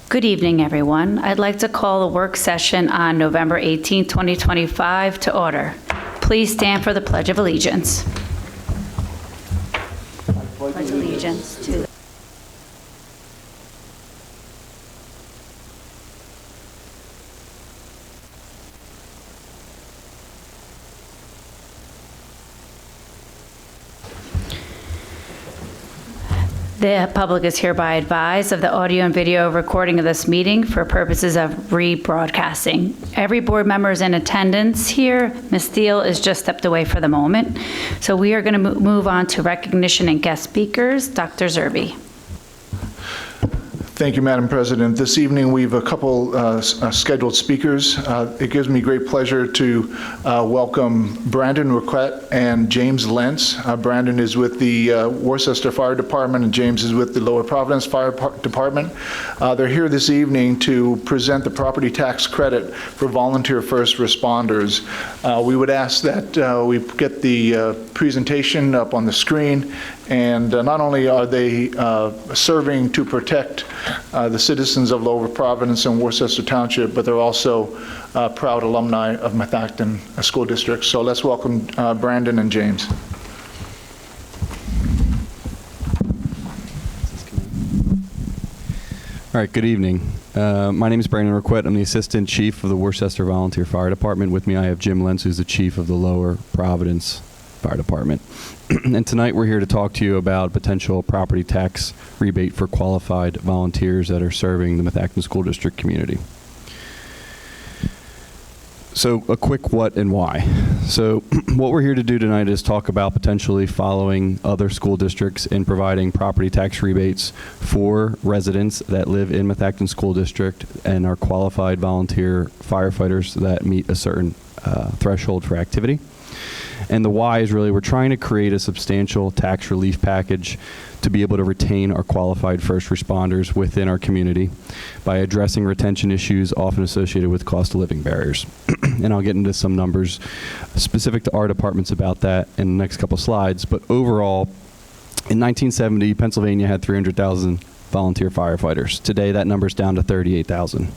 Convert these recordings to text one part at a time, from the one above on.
Good evening, everyone. I'd like to call the work session on November 18, 2025 to order. Please stand for the Pledge of Allegiance. Pledge allegiance to the The public is hereby advised of the audio and video recording of this meeting for purposes of rebroadcasting. Every board member is in attendance here. Ms. Thiel is just stepped away for the moment. So we are going to move on to recognition and guest speakers. Dr. Zerbe. Thank you, Madam President. This evening we have a couple scheduled speakers. It gives me great pleasure to welcome Brandon Roquette and James Lentz. Brandon is with the Worcester Fire Department and James is with the Lower Providence Fire Department. They're here this evening to present the property tax credit for volunteer first responders. We would ask that we get the presentation up on the screen. And not only are they serving to protect the citizens of Lower Providence and Worcester Township, but they're also proud alumni of Methacton School District. So let's welcome Brandon and James. All right, good evening. My name is Brandon Roquette. I'm the Assistant Chief of the Worcester Volunteer Fire Department. With me, I have Jim Lentz, who's the Chief of the Lower Providence Fire Department. And tonight we're here to talk to you about potential property tax rebate for qualified volunteers that are serving the Methacton School District community. So a quick what and why. So what we're here to do tonight is talk about potentially following other school districts in providing property tax rebates for residents that live in Methacton School District and are qualified volunteer firefighters that meet a certain threshold for activity. And the why is really we're trying to create a substantial tax relief package to be able to retain our qualified first responders within our community by addressing retention issues often associated with cost of living barriers. And I'll get into some numbers specific to our departments about that in the next couple slides. But overall, in 1970, Pennsylvania had 300,000 volunteer firefighters. Today, that number's down to 38,000.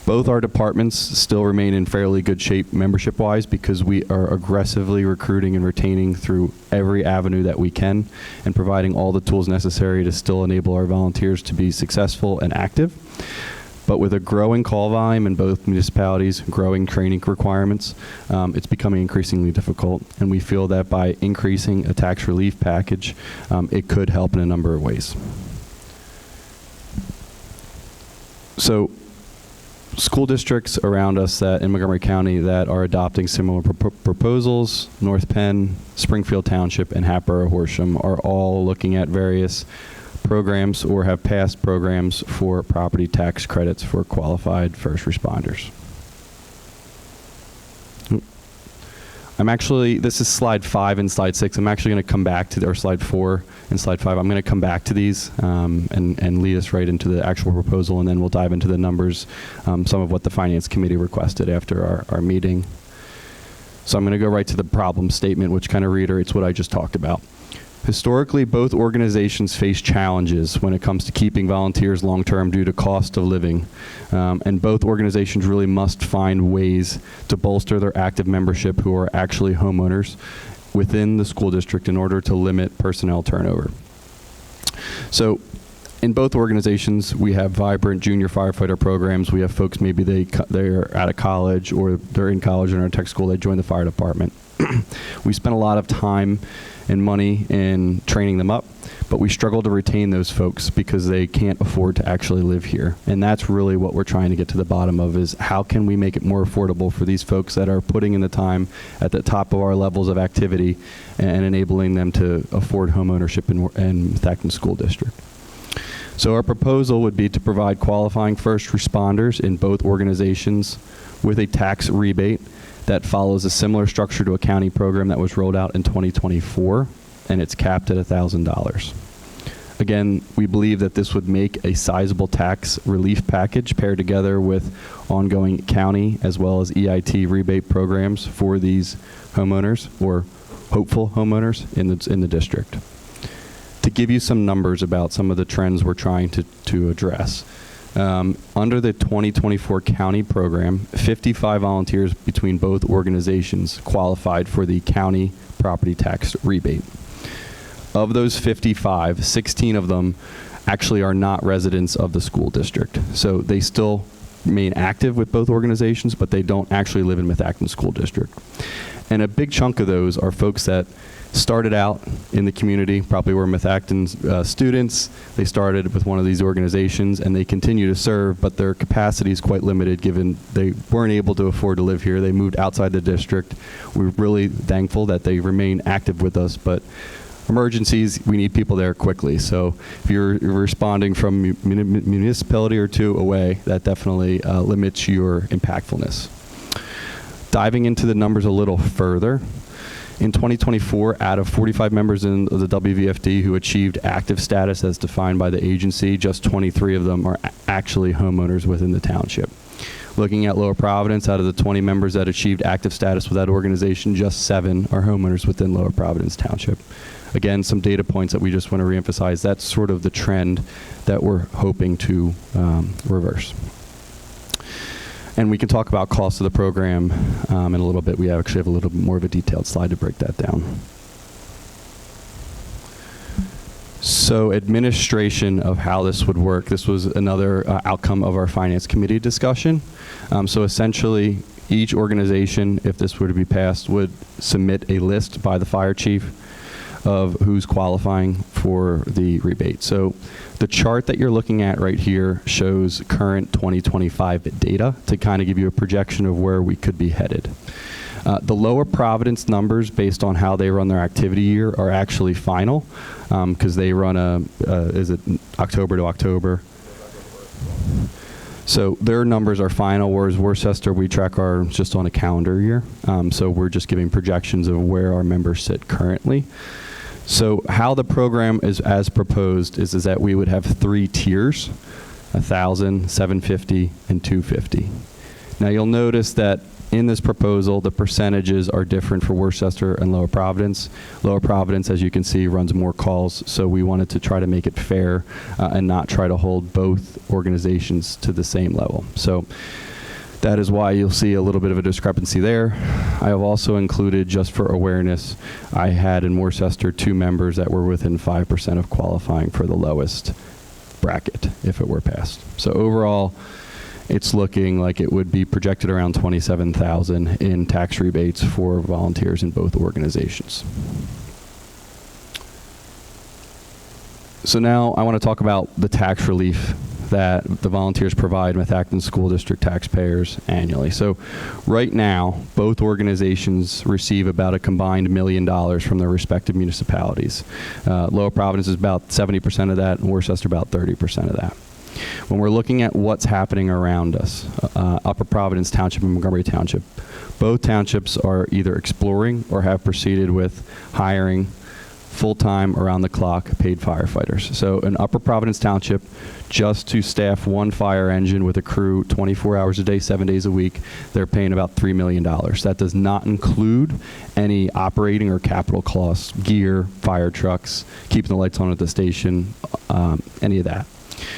Both our departments still remain in fairly good shape membership-wise because we are aggressively recruiting and retaining through every avenue that we can and providing all the tools necessary to still enable our volunteers to be successful and active. But with a growing call volume in both municipalities, growing training requirements, it's becoming increasingly difficult. And we feel that by increasing a tax relief package, it could help in a number of ways. So, school districts around us that in Montgomery County that are adopting similar proposals, North Penn, Springfield Township, and Hatboro Horsham are all looking at various programs or have passed programs for property tax credits for qualified first responders. This is slide 5 and slide 6. I'm actually going to come back to, or slide 4 and slide 5. I'm going to come back to these and lead us right into the actual proposal, and then we'll dive into the numbers, some of what the Finance Committee requested after our meeting. So I'm going to go right to the problem statement, which kind of reiterates what I just talked about. Historically, both organizations face challenges when it comes to keeping volunteers long-term due to cost of living. And both organizations really must find ways to bolster their active membership who are actually homeowners within the school district in order to limit personnel turnover. So in both organizations, we have vibrant junior firefighter programs. We have folks, maybe they're out of college or they're in college and are in tech school, they join the fire department. We spend a lot of time and money in training them up, but we struggle to retain those folks because they can't afford to actually live here. And that's really what we're trying to get to the bottom of, is how can we make it more affordable for these folks that are putting in the time at the top of our levels of activity and enabling them to afford home ownership in Methacton School District. So our proposal would be to provide qualifying first responders in both organizations with a tax rebate that follows a similar structure to a county program that was rolled out in 2024, and it's capped at $1,000. Again, we believe that this would make a sizable tax relief package paired together with ongoing county as well as EIT rebate programs for these homeowners or hopeful homeowners in the district. To give you some numbers about some of the trends we're trying to address. Under the 2024 county program, 55 volunteers between both organizations qualified for the county property tax rebate. Of those 55, 16 of them actually are not residents of the school district. So they still remain active with both organizations, but they don't actually live in Methacton School District. And a big chunk of those are folks that started out in the community, probably were Methacton's students. They started with one of these organizations and they continue to serve, but their capacity is quite limited given they weren't able to afford to live here. They moved outside the district. We're really thankful that they remain active with us, but emergencies, we need people there quickly. So if you're responding from municipality or two away, that definitely limits your impactfulness. Diving into the numbers a little further, in 2024, out of 45 members in the WVFD who achieved active status as defined by the agency, just 23 of them are actually homeowners within the township. Looking at Lower Providence, out of the 20 members that achieved active status with that organization, just 7 are homeowners within Lower Providence Township. Again, some data points that we just want to reemphasize. That's sort of the trend that we're hoping to reverse. And we can talk about cost of the program in a little bit. We actually have a little bit more of a detailed slide to break that down. So administration of how this would work. This was another outcome of our Finance Committee discussion. So essentially, each organization, if this were to be passed, would submit a list by the fire chief of who's qualifying for the rebate. So the chart that you're looking at right here shows current 2025 data to kind of give you a projection of where we could be headed. The Lower Providence numbers, based on how they run their activity year, are actually final because they run is it October to October? So their numbers are final, whereas Worcester, we track ours just on a calendar year. So we're just giving projections of where our members sit currently. So how the program is as proposed is that we would have 3 tiers, 1,000, 750, and 250. Now you'll notice that in this proposal, the percentages are different for Worcester and Lower Providence. Lower Providence, as you can see, runs more calls, so we wanted to try to make it fair and not try to hold both organizations to the same level. So that is why you'll see a little bit of a discrepancy there. I have also included, just for awareness, I had in Worcester 2 members that were within 5% of qualifying for the lowest bracket if it were passed. So overall, it's looking like it would be projected around $27,000 in tax rebates for volunteers in both organizations. So now I want to talk about the tax relief that the volunteers provide Methacton School District taxpayers annually. So right now, both organizations receive about a combined $1 million from their respective municipalities. Lower Providence is about 70% of that, and Worcester about 30% of that. When we're looking at what's happening around us, Upper Providence Township and Montgomery Township, both townships are either exploring or have proceeded with hiring full-time, around-the-clock paid firefighters. So in Upper Providence Township, just to staff 1 fire engine with a crew 24 hours a day, 7 days a week, they're paying about $3 million. That does not include any operating or capital costs, gear, fire trucks, keeping the lights on at the station, any of that.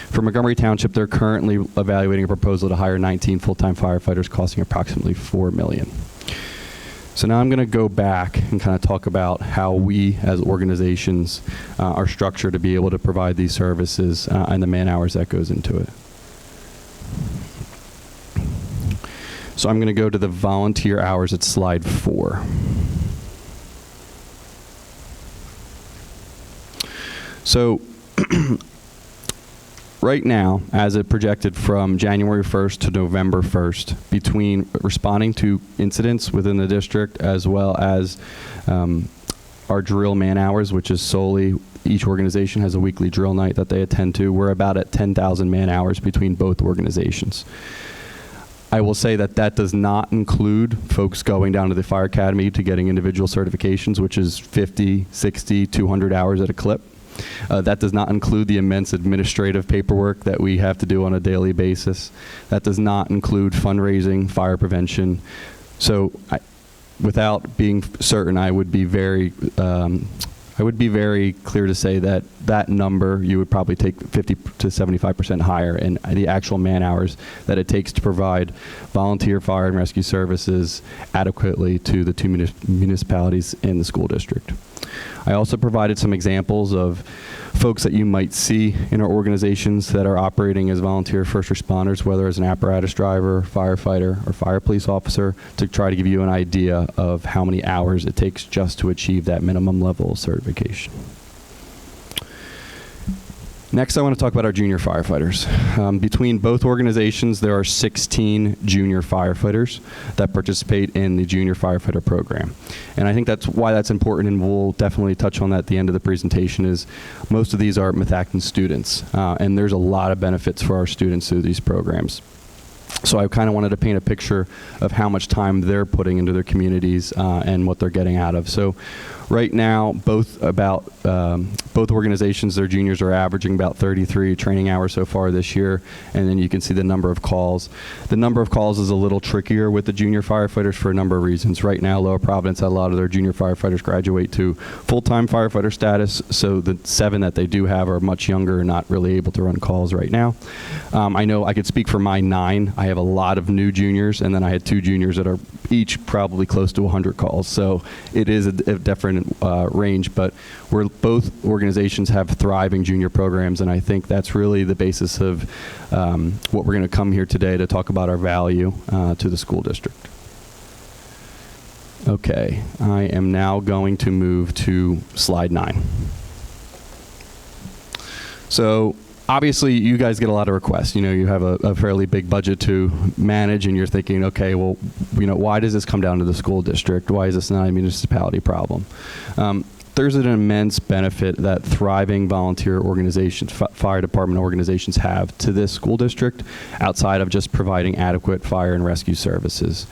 For Montgomery Township, they're currently evaluating a proposal to hire 19 full-time firefighters costing approximately $4 million. So now I'm going to go back and kind of talk about how we as organizations are structured to be able to provide these services and the man hours that goes into it. So I'm going to go to the volunteer hours at slide 4. So right now, as it projected from January 1st to November 1st, between responding to incidents within the district as well as our drill man hours, which is solely each organization has a weekly drill night that they attend to, we're about at 10,000 man hours between both organizations. I will say that that does not include folks going down to the fire academy to getting individual certifications, which is 50, 60, 200 hours at a clip. That does not include the immense administrative paperwork that we have to do on a daily basis. That does not include fundraising, fire prevention. So without being certain, I would be very I would be very clear to say that that number, you would probably take 50 to 75% higher in the actual man hours that it takes to provide volunteer fire and rescue services adequately to the two municipalities in the school district. I also provided some examples of folks that you might see in our organizations that are operating as volunteer first responders, whether as an apparatus driver, firefighter, or fire police officer, to try to give you an idea of how many hours it takes just to achieve that minimum level of certification. Next, I want to talk about our junior firefighters. Between both organizations, there are 16 junior firefighters that participate in the junior firefighter program. And I think that's why that's important, and we'll definitely touch on that at the end of the presentation, is most of these are Methacton students. And there's a lot of benefits for our students through these programs. So I kind of wanted to paint a picture of how much time they're putting into their communities and what they're getting out of. So right now, both organizations, their juniors are averaging about 33 training hours so far this year, and then you can see the number of calls. The number of calls is a little trickier with the junior firefighters for a number of reasons. Right now, Lower Providence, a lot of their junior firefighters graduate to full-time firefighter status, so the 7 that they do have are much younger and not really able to run calls right now. I know I could speak for my 9. I have a lot of new juniors, and then I had 2 juniors that are each probably close to 100 calls. So it is a different range, but both organizations have thriving junior programs, and I think that's really the basis of what we're going to come here today to talk about our value to the school district. Okay, I am now going to move to slide 9. So obviously, you guys get a lot of requests. You know, you have a fairly big budget to manage, and you're thinking, okay, well, you know, why does this come down to the school district? Why is this not a municipality problem? There's an immense benefit that thriving volunteer organizations, fire department organizations have to this school district outside of just providing adequate fire and rescue services.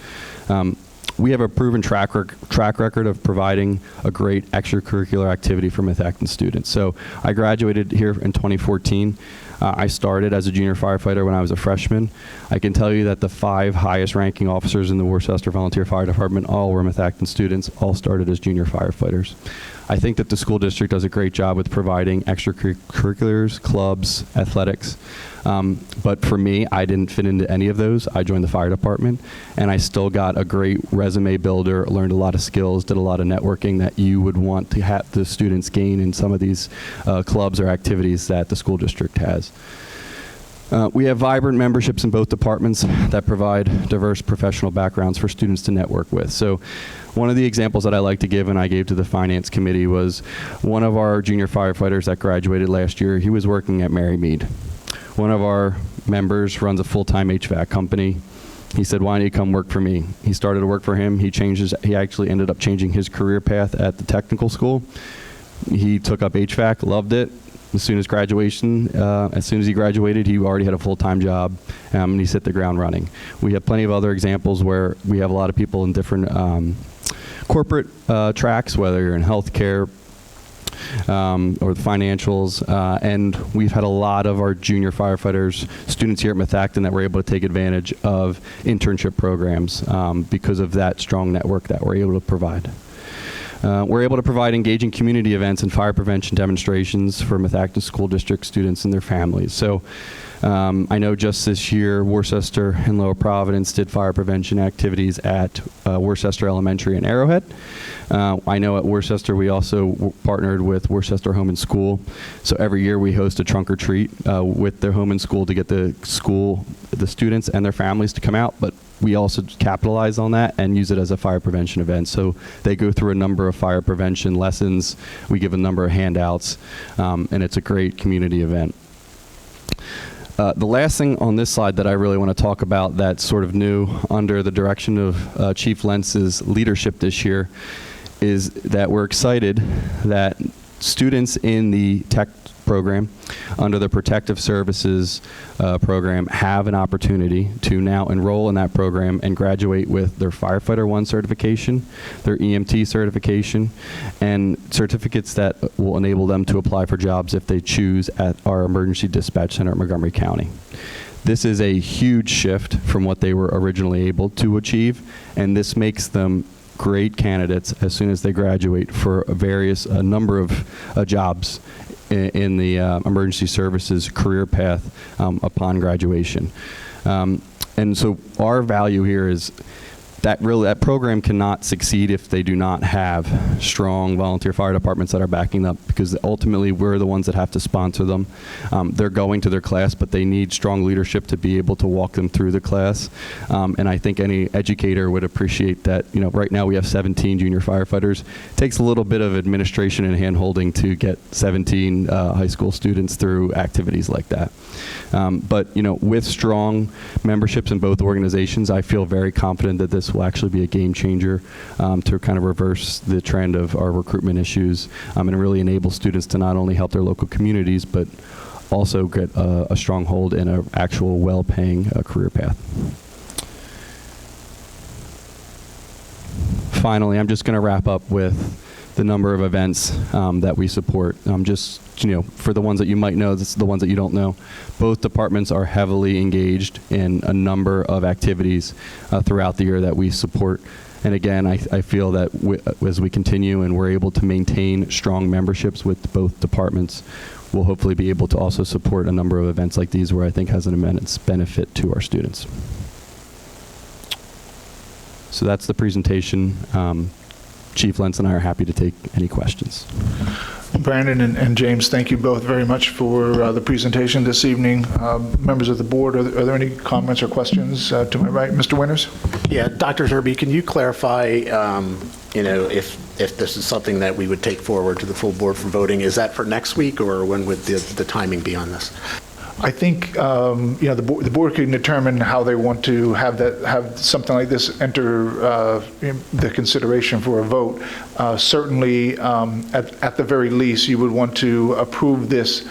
We have a proven track record of providing a great extracurricular activity for Methacton students. So I graduated here in 2014. I started as a junior firefighter when I was a freshman. I can tell you that the 5 highest ranking officers in the Worcester Volunteer Fire Department all were Methacton students, all started as junior firefighters. I think that the school district does a great job with providing extracurriculars, clubs, athletics. But for me, I didn't fit into any of those. I joined the fire department, and I still got a great resume builder, learned a lot of skills, did a lot of networking that you would want to have the students gain in some of these clubs or activities that the school district has. We have vibrant memberships in both departments that provide diverse professional backgrounds for students to network with. So one of the examples that I like to give, and I gave to the finance committee, was one of our junior firefighters that graduated last year. He was working at Mary Mead. One of our members runs a full-time HVAC company. He said, why don't you come work for me? He started to work for him. He actually ended up changing his career path at the technical school. He took up HVAC, loved it. As soon as he graduated, he already had a full-time job, and he's hit the ground running. We have plenty of other examples where we have a lot of people in different corporate tracks, whether you're in healthcare or the financials, and we've had a lot of our junior firefighters, students here at Methacton, that were able to take advantage of internship programs because of that strong network that we're able to provide. We're able to provide engaging community events and fire prevention demonstrations for Methacton School District students and their families. So I know just this year, Worcester and Lower Providence did fire prevention activities at Worcester Elementary and Arrowhead. I know at Worcester, we also partnered with Worcester Home and School. So every year we host a trunk or treat with their home and school to get the students and their families to come out, but we also capitalize on that and use it as a fire prevention event. So they go through a number of fire prevention lessons. We give a number of handouts, and it's a great community event. The last thing on this slide that I really want to talk about that's sort of new under the direction of Chief Lentz's leadership this year is that we're excited that students in the tech program under the Protective Services program have an opportunity to now enroll in that program and graduate with their Firefighter 1 certification, their EMT certification, and certificates that will enable them to apply for jobs if they choose at our Emergency Dispatch Center at Montgomery County. This is a huge shift from what they were originally able to achieve, and this makes them great candidates as soon as they graduate for a number of jobs in the emergency services career path upon graduation. And so our value here is that program cannot succeed if they do not have strong volunteer fire departments that are backing up, because ultimately we're the ones that have to sponsor them. They're going to their class, but they need strong leadership to be able to walk them through the class. And I think any educator would appreciate that. Right now we have 17 junior firefighters. It takes a little bit of administration and hand-holding to get 17 high school students through activities like that. But with strong memberships in both organizations, I feel very confident that this will actually be a game changer to kind of reverse the trend of our recruitment issues and really enable students to not only help their local communities, but also get a strong hold in an actual well-paying career path. Finally, I'm just going to wrap up with the number of events that we support. For the ones that you might know, this is the ones that you don't know. Both departments are heavily engaged in a number of activities throughout the year that we support. And again, I feel that as we continue and we're able to maintain strong memberships with both departments, we'll hopefully be able to also support a number of events like these where I think has an immense benefit to our students. So that's the presentation. Chief Lentz and I are happy to take any questions. Brandon and James, thank you both very much for the presentation this evening. Members of the board, are there any comments or questions to my right? Mr. Winters? Yeah, Dr. Zerbe, can you clarify, if this is something that we would take forward to the full board for voting, is that for next week, or when would the timing be on this? I think the board can determine how they want to have something like this enter the consideration for a vote. Certainly, at the very least, you would want to approve this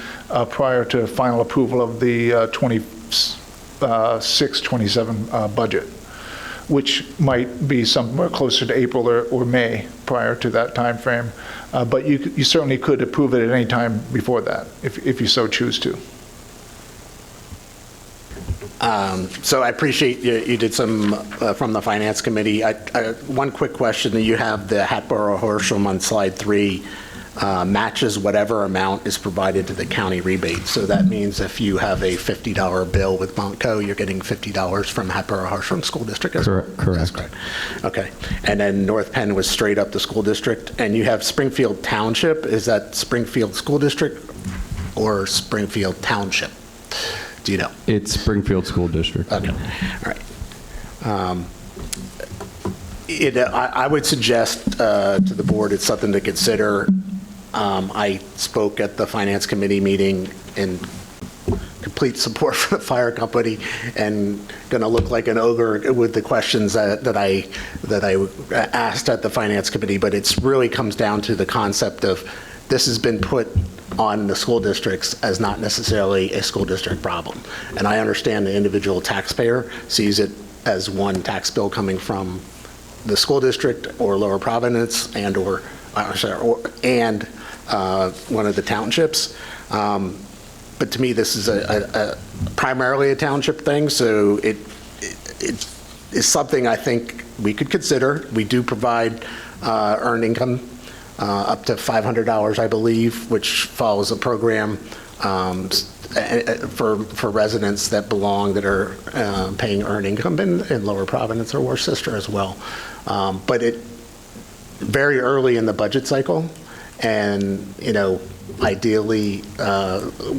prior to final approval of the 26-27 budget, which might be somewhere closer to April or May prior to that time frame. But you certainly could approve it at any time before that, if you so choose to. So I appreciate you did some from the Finance Committee. One quick question: that you have the Hatboro-Horsham on slide 3 matches whatever amount is provided to the county rebate. So that means if you have a $50 bill with Montco, you're getting $50 from Hatboro-Horsham School District. Correct. That's correct. Okay. And then North Penn was straight up the school district. And you have Springfield Township. Is that Springfield School District or Springfield Township? Do you know? It's Springfield School District. Okay. All right. I would suggest to the board it's something to consider. I spoke at the Finance Committee meeting in complete support for the fire company and going to look like an ogre with the questions that I asked at the Finance Committee, but it really comes down to the concept of this has been put on the school districts as not necessarily a school district problem. And I understand the individual taxpayer sees it as one tax bill coming from the school district or Lower Providence and one of the townships. But to me, this is a primarily a township thing, so it is something I think we could consider. We do provide earned income up to $500, I believe, which follows a program for residents that are paying earned income in Lower Providence or Worcester as well. But it very early in the budget cycle, and ideally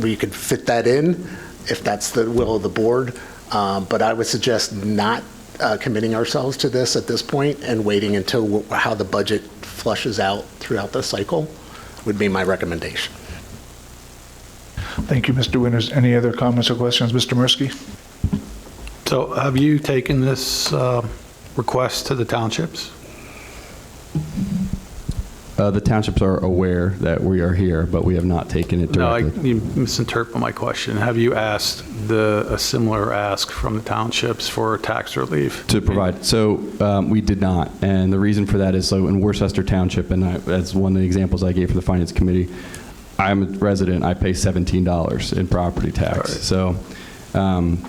we could fit that in if that's the will of the board. But I would suggest not committing ourselves to this at this point and waiting until how the budget flushes out throughout the cycle would be my recommendation. Thank you, Mr. Winters. Any other comments or questions? Mr. Mirsky? So have you taken this request to the townships? The townships are aware that we are here, but we have not taken it directly. No, you misinterpreted my question. Have you asked a similar ask from the townships for tax relief? To provide. So we did not. And the reason for that is, so in Worcester Township, and that's one of the examples I gave for the Finance Committee, I'm a resident, I pay $17 in property tax. Right. So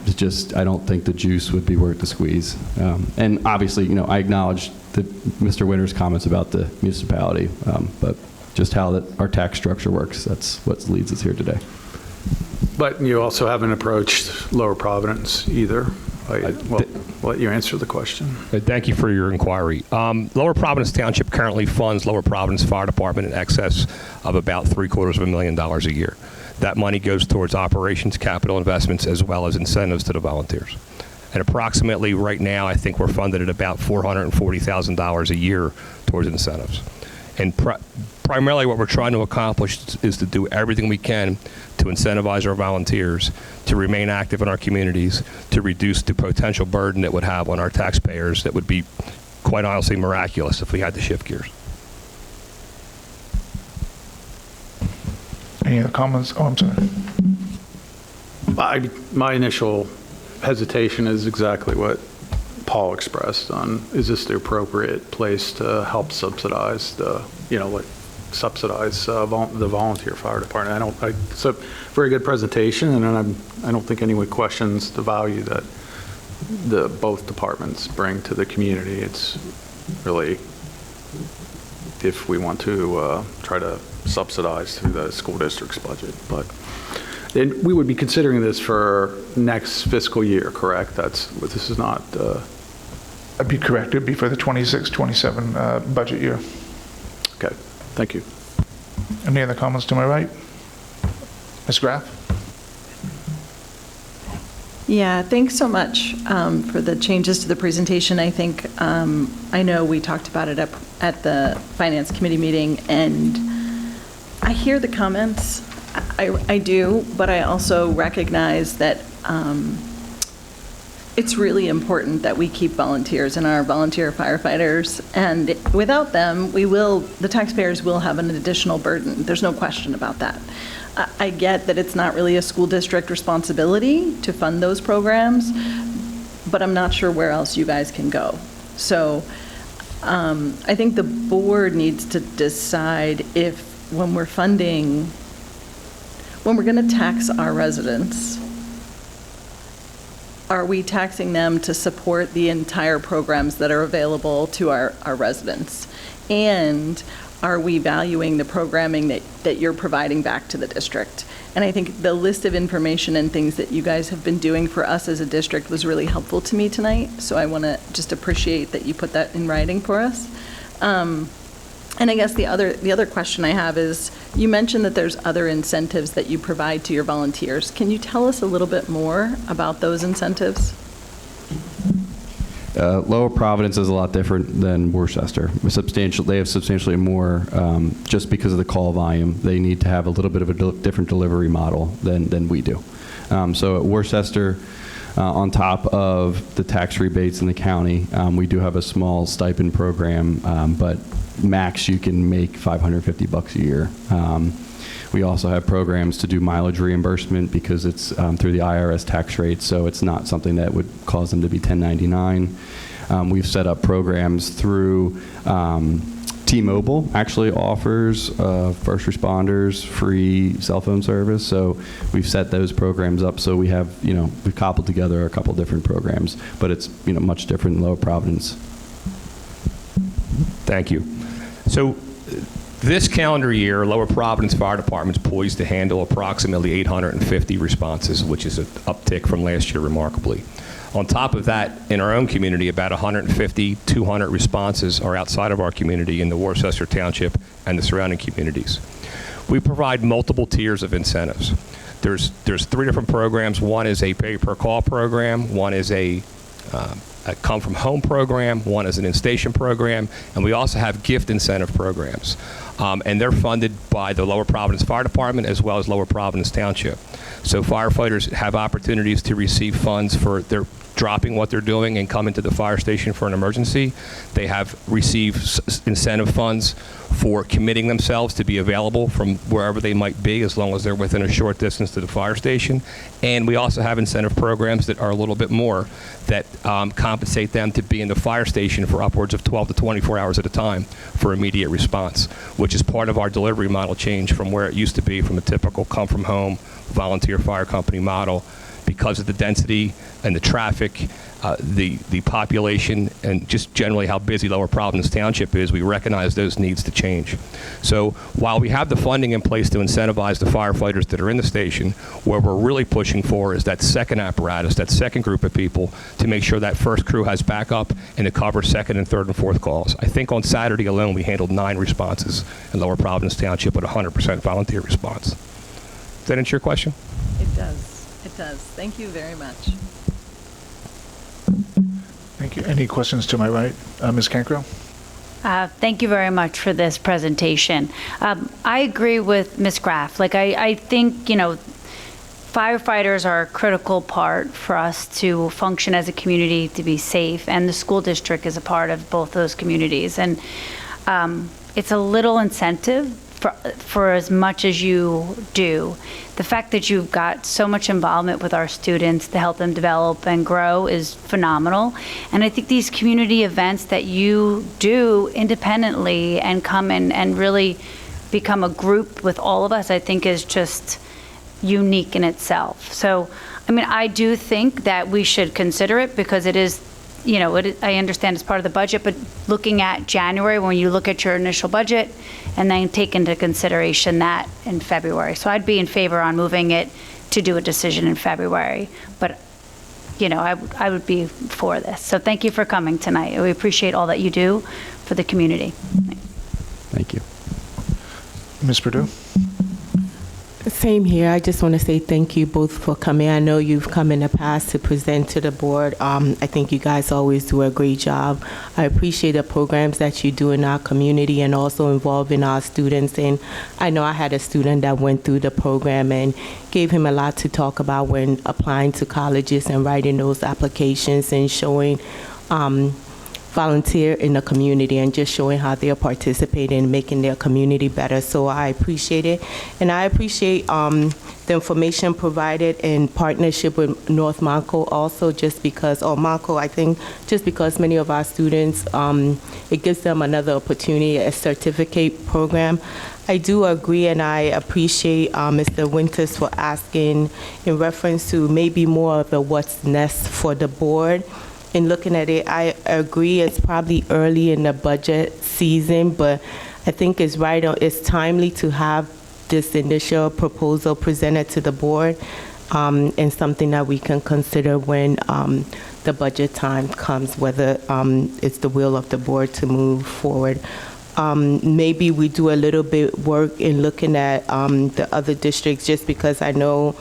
it's just, I don't think the juice would be worth the squeeze. And obviously, I acknowledge Mr. Winter's comments about the municipality, but just how that our tax structure works. That's what leads us here today. But you also haven't approached Lower Providence either. Well, I'll let you answer the question. Thank you for your inquiry. Lower Providence Township currently funds Lower Providence Fire Department in excess of about $750,000 a year. That money goes towards operations, capital investments, as well as incentives to the volunteers. And approximately right now, I think we're funded at about $440,000 a year towards incentives. And primarily what we're trying to accomplish is to do everything we can to incentivize our volunteers to remain active in our communities, to reduce the potential burden it would have on our taxpayers that would be, quite honestly, miraculous if we had to shift gears. Any other comments? Oh, I'm sorry. My initial hesitation is exactly what Paul expressed on, is this the appropriate place to help subsidize the volunteer fire department? It's a very good presentation, and I don't think anyone questions the value that both departments bring to the community. It's really, if we want to try to subsidize through the school district's budget. But then we would be considering this for next fiscal year, correct? This is not. That'd be correct. It'd be for the 26-27 budget year. Okay, thank you. Any other comments to my right? Ms. Graff? Yeah, thanks so much for the changes to the presentation. I think, I know we talked about it at the Finance Committee meeting, and I hear the comments. I do, but I also recognize that it's really important that we keep volunteers and our volunteer firefighters, and without them, the taxpayers will have an additional burden. There's no question about that. I get that it's not really a school district responsibility to fund those programs, but I'm not sure where else you guys can go. So I think the board needs to decide if when we're going to tax our residents, are we taxing them to support the entire programs that are available to our residents? And are we valuing the programming that you're providing back to the district? And I think the list of information and things that you guys have been doing for us as a district was really helpful to me tonight. So I want to just appreciate that you put that in writing for us. And I guess the other question I have is, you mentioned that there's other incentives that you provide to your volunteers. Can you tell us a little bit more about those incentives? Lower Providence is a lot different than Worcester. They have substantially more, just because of the call volume. They need to have a little bit of a different delivery model than we do. So at Worcester, on top of the tax rebates in the county, we do have a small stipend program, but max you can make $550 a year. We also have programs to do mileage reimbursement because it's through the IRS tax rate, so it's not something that would cause them to be 1099. We've set up programs through T-Mobile actually offers first responders free cell phone service, so we've set those programs up. So we have, we've cobbled together a couple different programs, but it's much different than Lower Providence. Thank you. So this calendar year, Lower Providence Fire Department is poised to handle approximately 850 responses, which is an uptick from last year remarkably. On top of that, in our own community, about 150, 200 responses are outside of our community in the Worcester Township and the surrounding communities. We provide multiple tiers of incentives. There's 3 different programs. One is a pay-per-call program. One is a come-from-home program. One is an in-station program. And we also have gift incentive programs. And they're funded by the Lower Providence Fire Department as well as Lower Providence Township. So firefighters have opportunities to receive funds for their dropping what they're doing and coming to the fire station for an emergency. They have received incentive funds for committing themselves to be available from wherever they might be, as long as they're within a short distance to the fire station. And we also have incentive programs that are a little bit more, that compensate them to be in the fire station for upwards of 12 to 24 hours at a time for immediate response, which is part of our delivery model change from where it used to be from a typical come-from-home volunteer fire company model, because of the density and the traffic, the population, and just generally how busy Lower Providence Township is, we recognize those needs to change. So while we have the funding in place to incentivize the firefighters that are in the station, what we're really pushing for is that second apparatus, that second group of people, to make sure that first crew has backup and to cover second and third and fourth calls. I think on Saturday alone, we handled 9 responses in Lower Providence Township with 100% volunteer response. Does that answer your question? It does. It does. Thank you very much. Thank you. Any questions to my right? Ms. Cancro? Thank you very much for this presentation. I agree with Ms. Graff. Like, I think, firefighters are a critical part for us to function as a community, to be safe, and the school district is a part of both those communities. And it's a little incentive for as much as you do. The fact that you've got so much involvement with our students to help them develop and grow is phenomenal. And I think these community events that you do independently and come in and really become a group with all of us, I think is just unique in itself. So, I do think that we should consider it because it is, I understand it's part of the budget, but looking at January, when you look at your initial budget, and then take into consideration that in February. So I'd be in favor on moving it to do a decision in February. But, I would be for this. So thank you for coming tonight. We appreciate all that you do for the community. Thank you. Ms. Perdue? Same here. I just want to say thank you both for coming. I know you've come in the past to present to the board. I think you guys always do a great job. I appreciate the programs that you do in our community and also involving our students. And I know I had a student that went through the program and gave him a lot to talk about when applying to colleges and writing those applications and showing volunteer in the community and just showing how they're participating in making their community better. So I appreciate it. And I appreciate the information provided in partnership with North Monco also, just because, Monco, I think, just because many of our students, it gives them another opportunity, a certificate program. I do agree, and I appreciate Mr. Winters for asking in reference to maybe more of a what's next for the board. In looking at it, I agree it's probably early in the budget season, but I think it's it's timely to have this initial proposal presented to the board and something that we can consider when the budget time comes, whether it's the will of the board to move forward. Maybe we do a little bit work in looking at the other districts, just because I know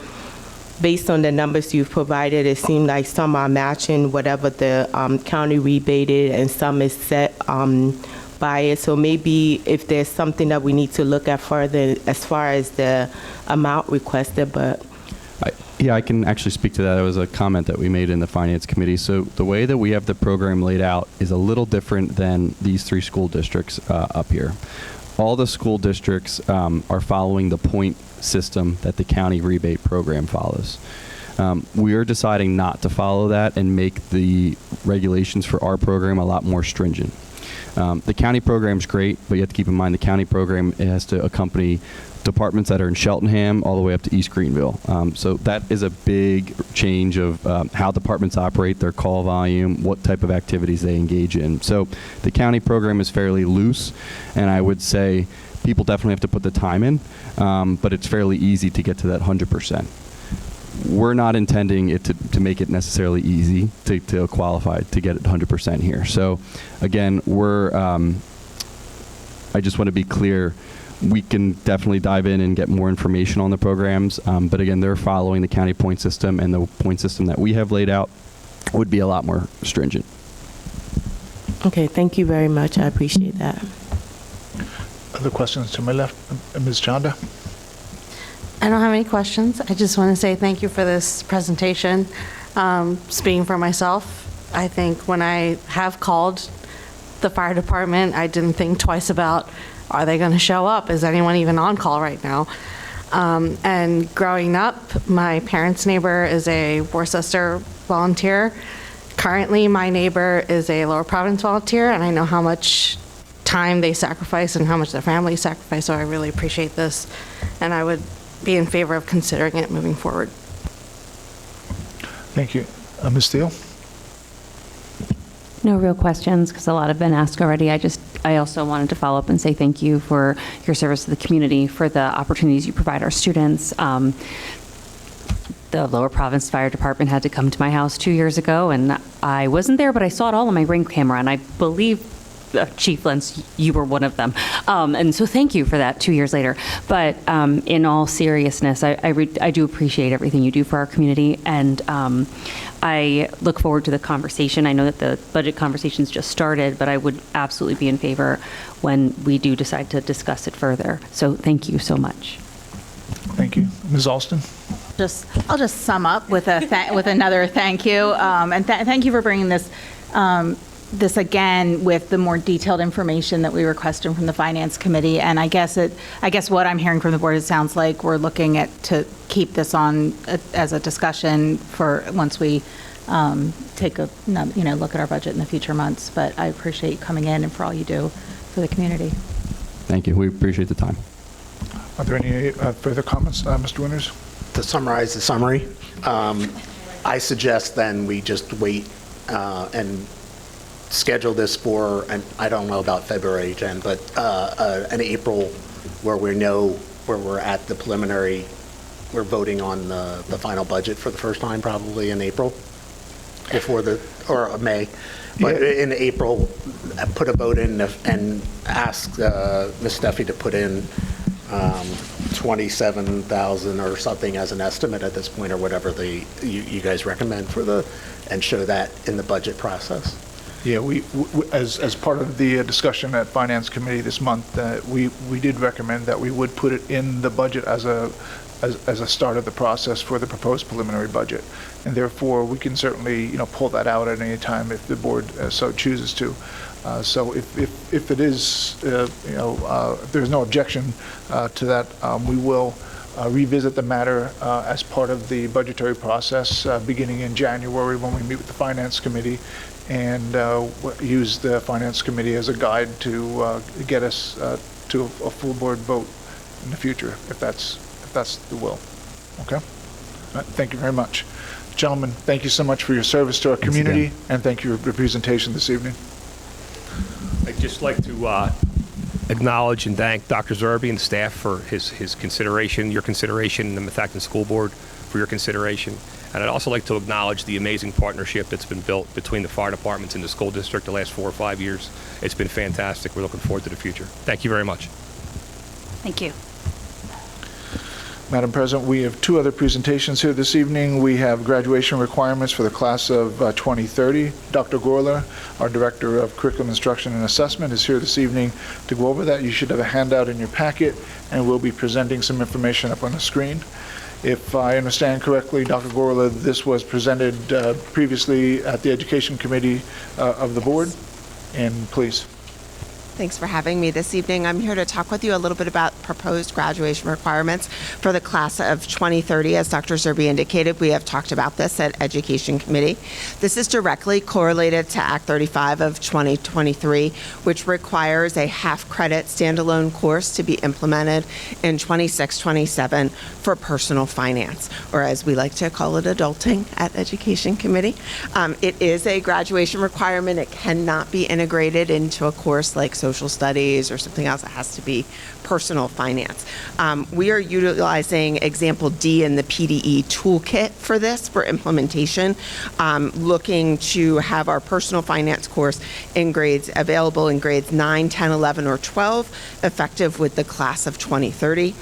based on the numbers you've provided, it seemed like some are matching whatever the county rebated and some is set by it. So maybe if there's something that we need to look at further as far as the amount requested, but. Yeah, I can actually speak to that. It was a comment that we made in the Finance Committee. So the way that we have the program laid out is a little different than these 3 school districts up here. All the school districts are following the point system that the county rebate program follows. We are deciding not to follow that and make the regulations for our program a lot more stringent. The county program's great, but you have to keep in mind the county program, it has to accompany departments that are in Cheltenham all the way up to East Greenville. So that is a big change of how departments operate, their call volume, what type of activities they engage in. So the county program is fairly loose, and I would say people definitely have to put the time in, but it's fairly easy to get to that 100%. We're not intending it to make it necessarily easy to qualify to get it 100% here. So again, I just want to be clear, we can definitely dive in and get more information on the programs, but again, they're following the county point system, and the point system that we have laid out would be a lot more stringent. Okay, thank you very much. I appreciate that. Other questions to my left? Ms. Chanda? I don't have any questions. I just want to say thank you for this presentation. Speaking for myself, I think when I have called the fire department, I didn't think twice about, are they going to show up? Is anyone even on call right now? And growing up, my parents' neighbor is a Worcester volunteer. Currently, my neighbor is a Lower Providence volunteer, and I know how much time they sacrifice and how much their family sacrifice, so I really appreciate this. And I would be in favor of considering it moving forward. Thank you. Ms. Steele? No real questions, because a lot have been asked already. I also wanted to follow up and say thank you for your service to the community, for the opportunities you provide our students. The Lower Province Fire Department had to come to my house 2 years ago, and I wasn't there, but I saw it all on my Ring camera, and I believe, Chief Lentz, you were one of them. And so thank you for that 2 years later. But in all seriousness, I do appreciate everything you do for our community, and I look forward to the conversation. I know that the budget conversations just started, but I would absolutely be in favor when we do decide to discuss it further. So thank you so much. Thank you. Ms. Alston? I'll just sum up with with another thank you, and thank you for bringing this again with the more detailed information that we requested from the Finance Committee. And I guess what I'm hearing from the board, it sounds like we're looking to keep this on as a discussion for once we take a look at our budget in the future months. But I appreciate you coming in and for all you do for the community. Thank you. We appreciate the time. Are there any further comments, Mr. Winters? To summarize the summary, I suggest then we just wait and schedule this for, and I don't know about February, Jen, but an April where we know where we're at the preliminary, we're voting on the final budget for the first time probably in April or May. But in April, put a vote in and ask Ms. Steffi to put in 27,000 or something as an estimate at this point, or whatever you guys recommend and show that in the budget process. Yeah, we as part of the discussion at Finance Committee this month, we did recommend that we would put it in the budget as a start of the process for the proposed preliminary budget, and therefore we can certainly pull that out at any time if the board so chooses to. So if it is if there's no objection to that, we will revisit the matter as part of the budgetary process beginning in January when we meet with the Finance Committee, and use the Finance Committee as a guide to get us to a full board vote in the future, if that's the will. Okay? All right, thank you very much. Gentlemen, thank you so much for your service to our community, and thank you for your presentation this evening. I'd just like to acknowledge and thank Dr. Zerby and staff for his consideration, your consideration, and the Methacton School Board for your consideration. And I'd also like to acknowledge the amazing partnership that's been built between the fire departments and the school district the last 4 or 5 years. It's been fantastic. We're looking forward to the future. Thank you very much. Thank you. Madam President, we have 2 other presentations here this evening. We have graduation requirements for the class of 2030. Dr. Gorler, our Director of Curriculum Instruction and Assessment, is here this evening to go over that. You should have a handout in your packet, and we'll be presenting some information up on the screen. If I understand correctly, Dr. Gorler, this was presented previously at the Education Committee of the board, and please. Thanks for having me this evening. I'm here to talk with you a little bit about proposed graduation requirements for the class of 2030. As Dr. Zerby indicated, we have talked about this at Education Committee. This is directly correlated to Act 35 of 2023, which requires a half-credit standalone course to be implemented in 26-27 for personal finance, or as we like to call it, adulting at Education Committee. It is a graduation requirement. It cannot be integrated into a course like social studies or something else. It has to be personal finance. We are utilizing example D in the PDE toolkit for this for implementation, looking to have our personal finance course available in grades 9, 10, 11, or 12, effective with the class of 2030.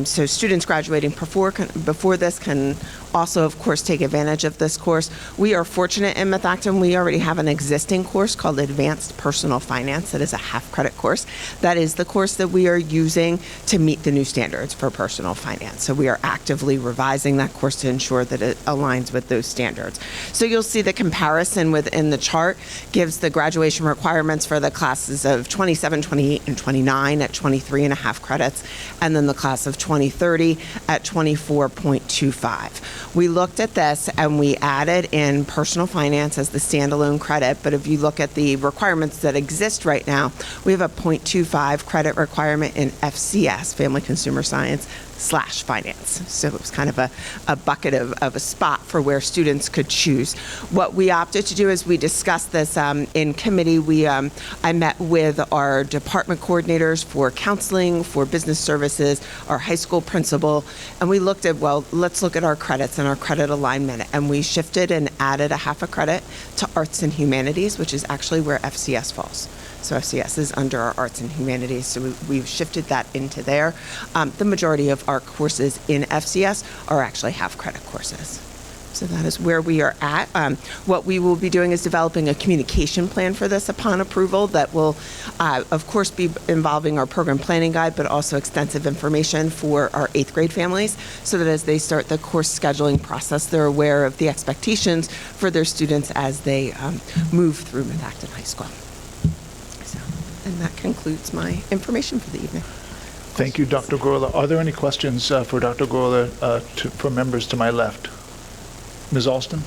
So students graduating before this can also, of course, take advantage of this course. We are fortunate in Methacton. We already have an existing course called Advanced Personal Finance. That is a half-credit course. That is the course that we are using to meet the new standards for personal finance. So we are actively revising that course to ensure that it aligns with those standards. So you'll see the comparison within the chart gives the graduation requirements for the classes of 27, 28, and 29 at 23.5 credits, and then the class of 2030 at 24.25. We looked at this and we added in personal finance as the standalone credit, but if you look at the requirements that exist right now, we have a 0.25 credit requirement in FCS, Family Consumer Science /finance. So it was kind of a bucket of a spot for where students could choose. What we opted to do is we discussed this in committee. I met with our department coordinators for counseling, for business services, our high school principal, and we looked at, well, let's look at our credits and our credit alignment. And we shifted and added a half a credit to arts and humanities, which is actually where FCS falls. So FCS is under our arts and humanities, so we've shifted that into there. The majority of our courses in FCS are actually half-credit courses. So that is where we are at. What we will be doing is developing a communication plan for this upon approval that will, of course, be involving our program planning guide, but also extensive information for our 8th grade families, so that as they start the course scheduling process, they're aware of the expectations for their students as they move through Methacton High School. And that concludes my information for the evening. Thank you, Dr. Gorla. Are there any questions for Dr. Gorla for members to my left? Ms. Alston?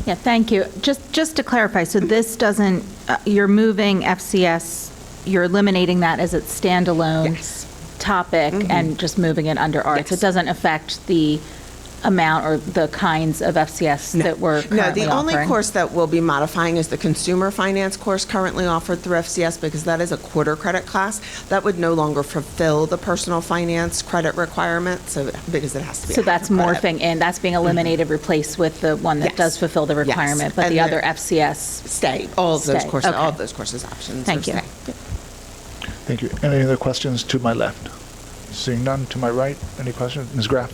Yeah, thank you. Just to clarify, so this doesn't, you're moving FCS, you're eliminating that as its standalone topic and just moving it under arts. It doesn't affect the amount or the kinds of FCS that we're currently offering? No, the only course that we'll be modifying is the consumer finance course currently offered through FCS, because that is a quarter credit class. That would no longer fulfill the personal finance credit requirement, because it has to be So a that's half a credit. morphing in, that's being eliminated, replaced with the one that does fulfill the requirement, but And the other the- FCS. Stay, all of those Stay, courses, all okay. of those courses options. Thank are you. stay. Thank you. Any other questions to my left? Seeing none, to my right, any questions? Ms. Graff?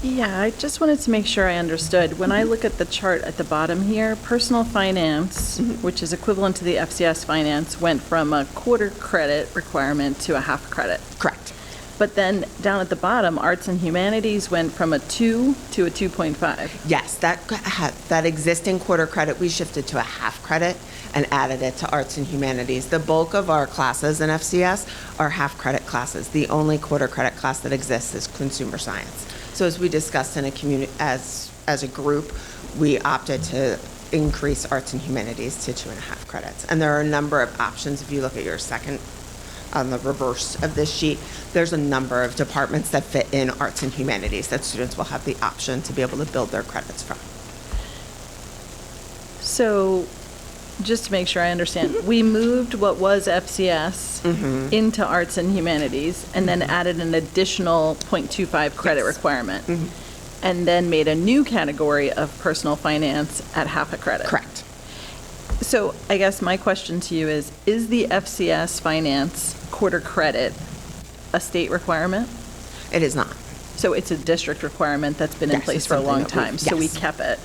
Yeah, I just wanted to make sure I understood. When I look at the chart at the bottom here, personal finance, which is equivalent to the FCS finance, went from a quarter credit requirement to a half credit. Correct. But then down at the bottom, arts and humanities went from a 2 to a 2.5. Yes, that existing quarter credit, we shifted to a half credit and added it to arts and humanities. The bulk of our classes in FCS are half credit classes. The only quarter credit class that exists is consumer science. So as we discussed in a community, as a group, we opted to increase arts and humanities to 2.5 credits. And there are a number of options. If you look at your second, on the reverse of this sheet, there's a number of departments that fit in arts and humanities that students will have the option to be able to build their credits from. So just to make sure I understand, we moved what was FCS into arts and humanities and then added an additional 0.25 credit requirement. And then made a new category of personal finance at half a credit. Correct. So I guess my question to you is the FCS finance quarter credit a state requarement? It is not. So it's a district requirement that's been in Yes, place it's for a something long that we- time, so we yes. kept it.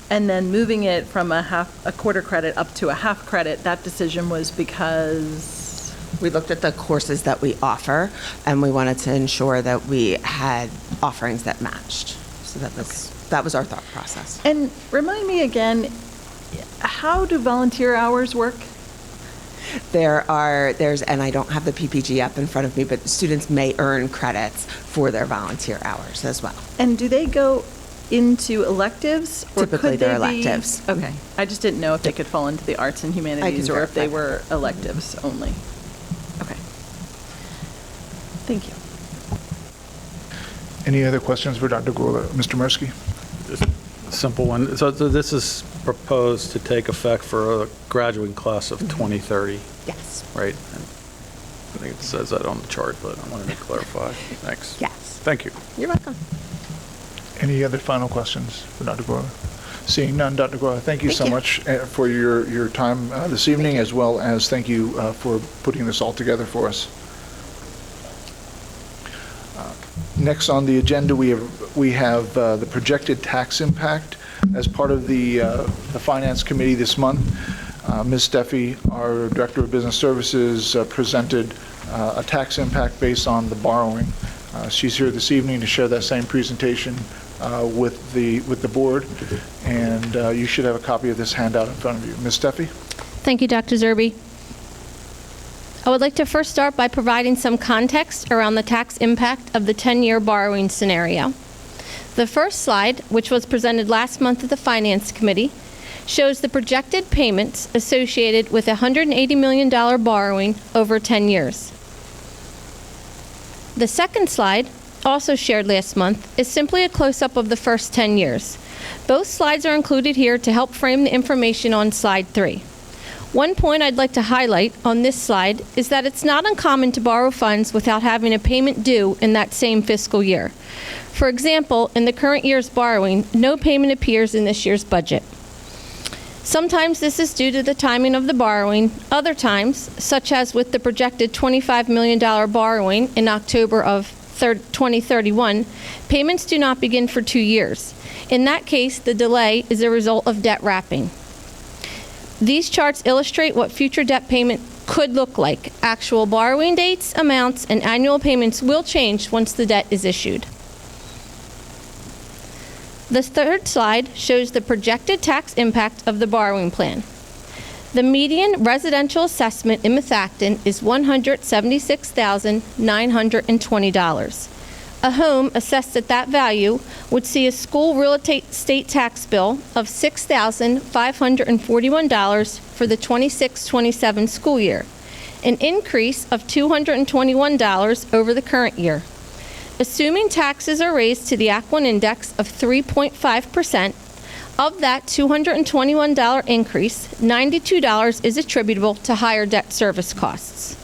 And then moving it from a quarter credit up to a half credit, that decision was because? We looked at the courses that we offer, and we wanted to ensure that we had offerings that matched. So that was our thought process. And remind me again, how do volunteer hours work? There's, and I don't have the PPG up in front of me, but students may earn credits for their volunteer hours as well. And do they go into electives? Or Typically, could they're they be- electives. Okay. I just didn't know if they could fall into the arts and humanities or if they verify were electives only. Okay. Thank you. Any other questions for Dr. Gorla? Mr. Mirsky? Simple one. So this is proposed to take effect for a graduating class of 2030, Yes. right? And I think it says that on the chart, but I wanted to clarify. Thanks. Yes. Thank you. You're welcome. Any other final questions for Dr. Gorla? Seeing none, Dr. Gorla, thank you so much for your time this evening, as well as thank you for putting this all together for us. Next on the agenda, we have the projected tax impact. As part of the Finance Committee this month, Ms. Steffi, our Director of Business Services, presented a tax impact based on the borrowing. She's here this evening to share that same presentation with the board, and you should have a copy of this handout in front of you. Ms. Steffi? Thank you, Dr. Zerby. I would like to first start by providing some context around the tax impact of the 10-year borrowing scenario. The first slide, which was presented last month at the Finance Committee, shows the projected payments associated with a $180 million borrowing over 10 years. The second slide, also shared last month, is simply a close-up of the first 10 years. Both slides are included here to help frame the information on slide 3. One point I'd like to highlight on this slide is that it's not uncommon to borrow funds without having a payment due in that same fiscal year. For example, in the current year's borrowing, no payment appears in this year's budget. Sometimes this is due to the timing of the borrowing. Other times, such as with the projected $25 million borrowing in October of 2031, payments do not begin for 2 years. In that case, the delay is a result of debt wrapping. These charts illustrate what future debt payment could look like. Actual borrowing dates, amounts, and annual payments will change once the debt is issued. The third slide shows the projected tax impact of the borrowing plan. The median residential assessment in Methacton is $176,920. A home assessed at that value would see a school real estate tax bill of $6,541 for the 26-27 school year, an increase of $221 over the current year. Assuming taxes are raised to the Act 1 index of 3.5%, of that $221 increase, $92 is attributable to higher debt service costs.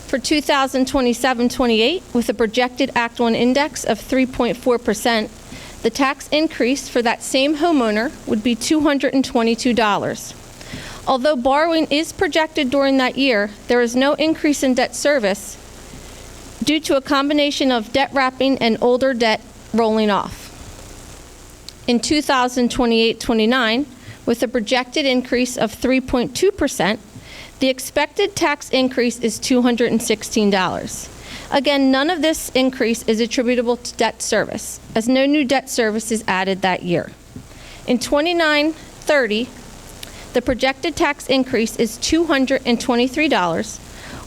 For 2027-28, with a projected Act 1 index of 3.4%, the tax increase for that same homeowner would be $222. Although borrowing is projected during that year, there is no increase in debt service due to a combination of debt wrapping and older debt rolling off. In 2028-29, with a projected increase of 3.2%, the expected tax increase is $216. Again, none of this increase is attributable to debt service, as no new debt service is added that year. In 29-30, the projected tax increase is $223,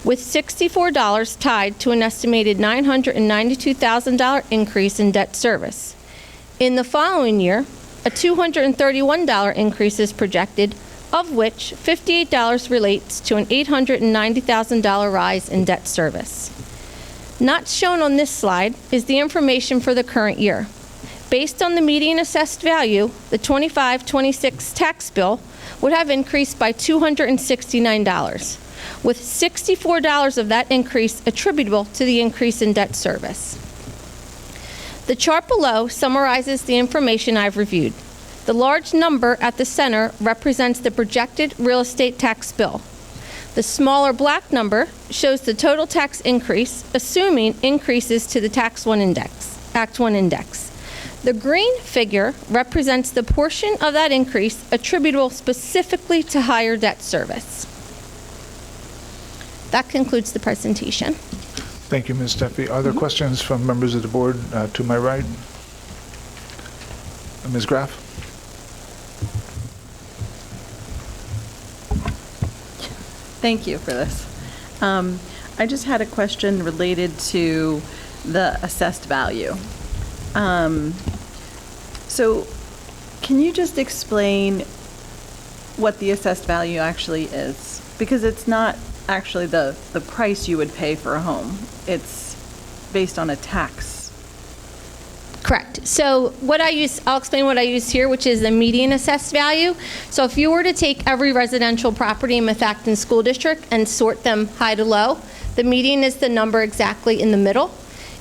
with $64 tied to an estimated $992,000 increase in debt service. In the following year, a $231 increase is projected, of which $58 relates to an $890,000 rise in debt service. Not shown on this slide is the information for the current year. Based on the median assessed value, the 25-26 tax bill would have increased by $269, with $64 of that increase attributable to the increase in debt service. The chart below summarizes the information I've reviewed. The large number at the center represents the projected real estate tax bill. The smaller black number shows the total tax increase, assuming increases to the Act 1 index. The green figure represents the portion of that increase attributable specifically to higher debt service. That concludes the presentation. Thank you, Ms. Steffi. Are there questions from members of the board to my right? Ms. Graff? Thank you for this. I just had a question related to the assessed value. So can you just explain what the assessed value actually is? Because it's not actually the price you would pay for a home. It's based on a tax. Correct. So I'll explain what I use here, which is the median assessed value. So if you were to take every residential property in Methacton School District and sort them high to low, the median is the number exactly in the middle.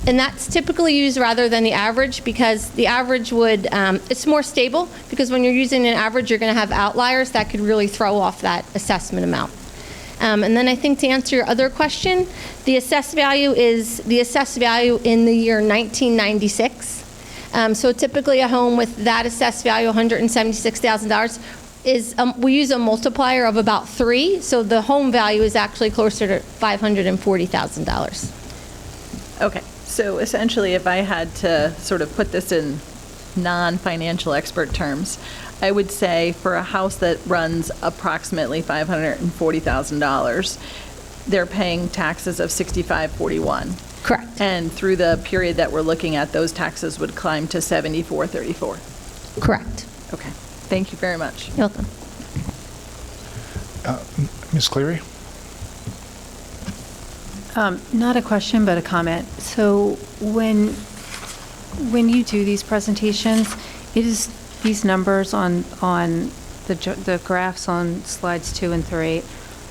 And that's typically used rather than the average, because the average it's more stable, because when you're using an average, you're going to have outliers that could really throw off that assessment amount. And then I think to answer your other question, the assessed value is the assessed value in the year 1996. So typically a home with that assessed value, $176,000, we use a multiplier of about 3, so the home value is actually closer to $540,000. Okay, so essentially if I had to sort of put this in non-financial expert terms, I would say for a house that runs approximately $540,000, they're paying taxes of $65.41. Correct. And through the period that we're looking at, those taxes would climb to $74.34. Correct. Okay, thank you very much. You're welcome. Ms. Cleary? Not a question, but a comment. So when you do these presentations, it is these numbers on the graphs on slides 2 and 3,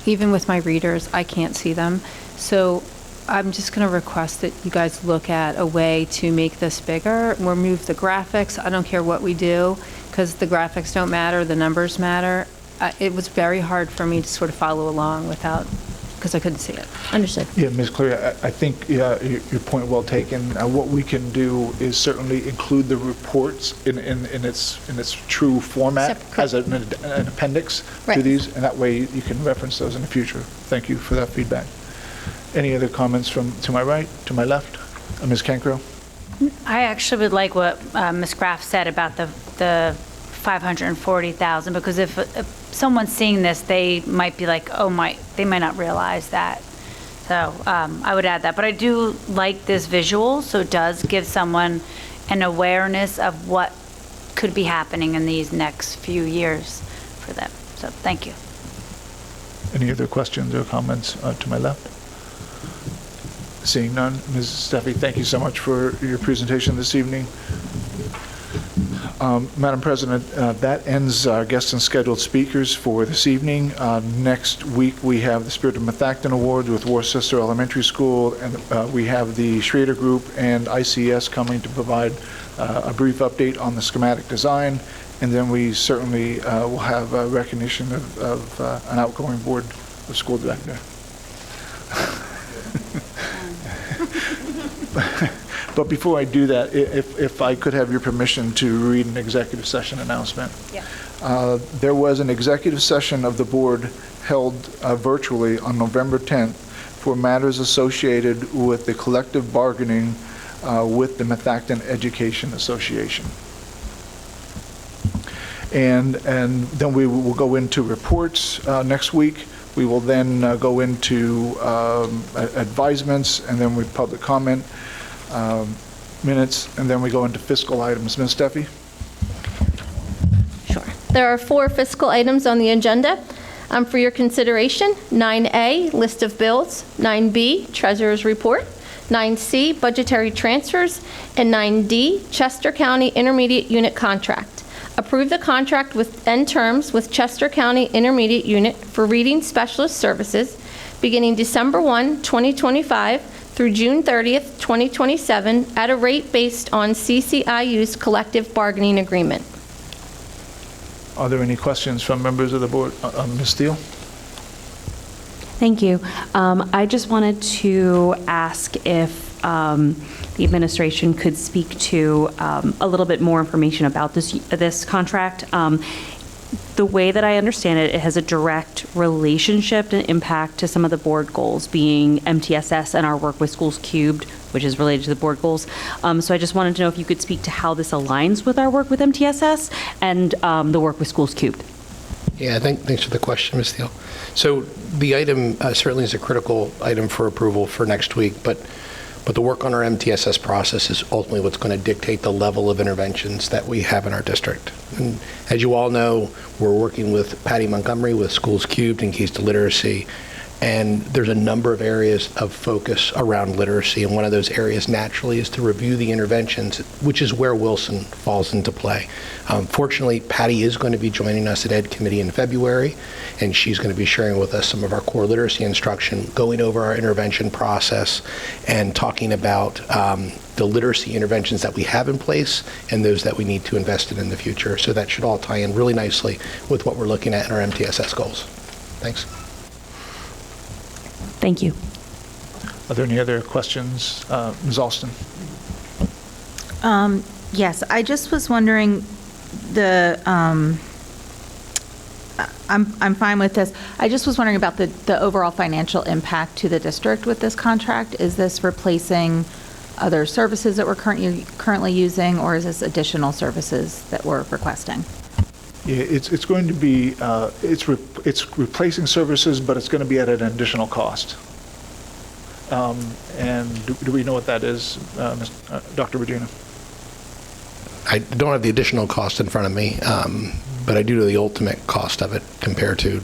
even with my readers, I can't see them. So I'm just going to request that you guys look at a way to make this bigger, remove the graphics. I don't care what we do, because the graphics don't matter, the numbers matter. It was very hard for me to sort of follow along because I couldn't see it. Understood. Yeah, Ms. Cleary, I think your point well taken. What we can do is certainly include the reports in its true format as an appendix to Right. these, and that way you can reference those in the future. Thank you for that feedback. Any other comments to my right, to my left? Ms. Cancro? I actually would like what Ms. Graff said about the 540,000, because if someone's seeing this, they might be like, they might not realize that. So I would add that. But I do like this visual, so it does give someone an awareness of what could be happening in these next few years for them. So thank you. Any other questions or comments to my left? Seeing none, Ms. Steffi, thank you so much for your presentation this evening. Madam President, that ends our guest and scheduled speakers for this evening. Next week, we have the Spirit of Methacton Awards with Worcester Elementary School, and we have the Schrader Group and ICS coming to provide a brief update on the schematic design, and then we certainly will have a recognition of an outgoing board of school director. But before I do that, if I could have your permission to read an executive session announcement. Yeah. There was an executive session of the board held virtually on November 10th for matters associated with the collective bargaining with the Methacton Education Association. And then we will go into reports next week. We will then go into advisements, and then with public comment, minutes, and then we go into fiscal items. Ms. Steffi? Sure. There are 4 fiscal items on the agenda for your consideration. 9A, list of bills. 9B, treasurer's report. 9C, budgetary transfers. And 9D, Chester County Intermediate Unit contract. Approve the contract with end terms with Chester County Intermediate Unit for reading specialist services beginning December 1, 2025 through June 30th, 2027 at a rate based on CCIU's collective bargaining agreement. Are there any questions from members of the board? Ms. Steele? Thank you. I just wanted to ask if the administration could speak to a little bit more information about this contract. The way that I understand it, it has a direct relationship and impact to some of the board goals, being MTSS and our work with Schools Cubed, which is related to the board goals. So I just wanted to know if you could speak to how this aligns with our work with MTSS and the work with Schools Cubed. Yeah, thanks for the question, Ms. Steele. So the item certainly is a critical item for approval for next week, but the work on our MTSS process is ultimately what's going to dictate the level of interventions that we have in our district. And as you all know, we're working with Patty Montgomery with Schools Cubed and Keys to Literacy, and there's a number of areas of focus around literacy, and one of those areas naturally is to review the interventions, which is where Wilson falls into play. Fortunately, Patty is going to be joining us at Ed Committee in February, and she's going to be sharing with us some of our core literacy instruction, going over our intervention process, and talking about the literacy interventions that we have in place and those that we need to invest in the future. So that should all tie in really nicely with what we're looking at in our MTSS goals. Thanks. Thank you. Are there any other questions? Ms. Alston? Yes, I just was wondering, I'm fine with this. I just was wondering about the overall financial impact to the district with this contract. Is this replacing other services that we're currently using, or is this additional services that we're requesting? Yeah, it's going to be, it's replacing services, but it's going to be at an additional cost. And do we know what that is, Dr. Regina? I don't have the additional cost in front of me, but I do know the ultimate cost of it compared to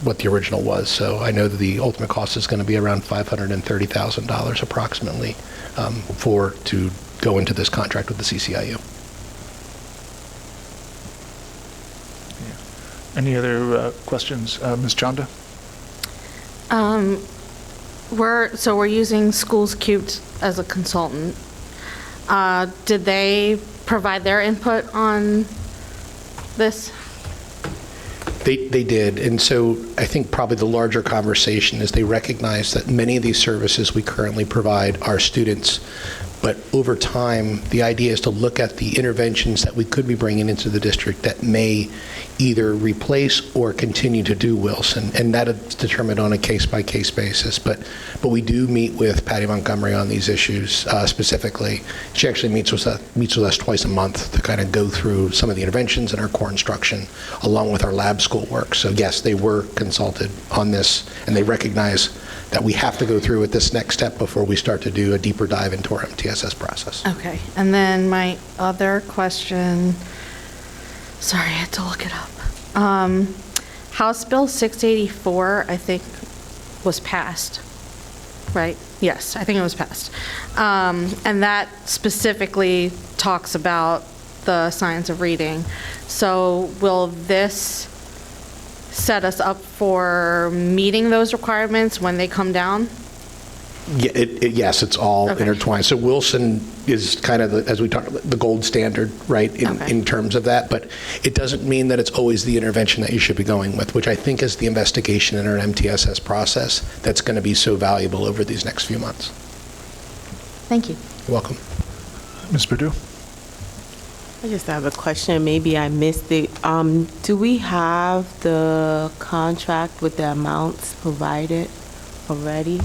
what the original was. So I know that the ultimate cost is going to be around $530,000 approximately to go into this contract with the CCIU. Any other questions? Ms. Chanda? We're using Schools Cubed as a consultant. Did they provide their input on this? They did, and so I think probably the larger conversation is they recognize that many of these services we currently provide are students, but over time, the idea is to look at the interventions that we could be bringing into the district that may either replace or continue to do Wilson, and that is determined on a case-by-case basis. But we do meet with Patty Montgomery on these issues specifically. She actually meets with us twice a month to kind of go through some of the interventions in our core instruction, along with our lab school work. So yes, they were consulted on this, and they recognize that we have to go through with this next step before we start to do a deeper dive into our MTSS process. Okay, and then my other question, sorry, I had to look it up. House Bill 684, I think, was passed, right? Yes, I think it was passed. And that specifically talks about the science of reading. So will this set us up for meeting those requirements when they come down? Yeah, yes, it's all intertwined. So Wilson is kind of, as we talked about, the gold standard, right, in terms of that. But it doesn't mean that it's always the intervention that you should be going with, which I think is the investigation in our MTSS process that's going to be so valuable over these next few months. Thank you. You're welcome. Ms. Perdue? I just have a question. Maybe I missed it. Do we have the contract with the amounts provided already?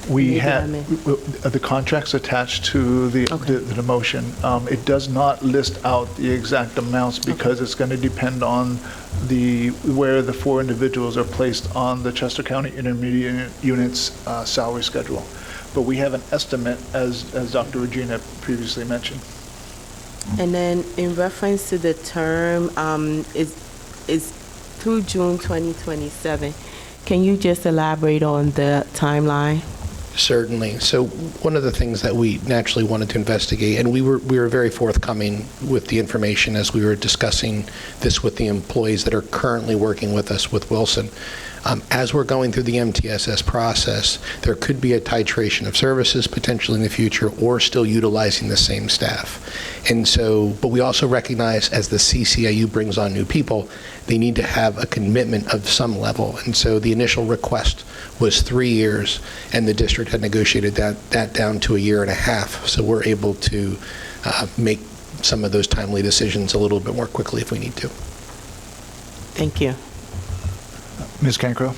We Maybe have I missed. the contracts attached to the motion. It does not list out the exact amounts because it's going to depend on where the 4 individuals are placed on the Chester County Intermediate Unit's salary schedule. But we have an estimate, as Dr. Regina previously mentioned. And then in reference to the term, is through June 2027. Can you just elaborate on the timeline? Certainly. So one of the things that we naturally wanted to investigate, and we were very forthcoming with the information as we were discussing this with the employees that are currently working with us with Wilson. As we're going through the MTSS process, there could be a titration of services potentially in the future or still utilizing the same staff. And so, but we also recognize as the CCIU brings on new people, they need to have a commitment of some level. And so the initial request was 3 years, and the district had negotiated that down to 1.5 years. So we're able to make some of those timely decisions a little bit more quickly if we need to. Thank you. Ms. Cancro?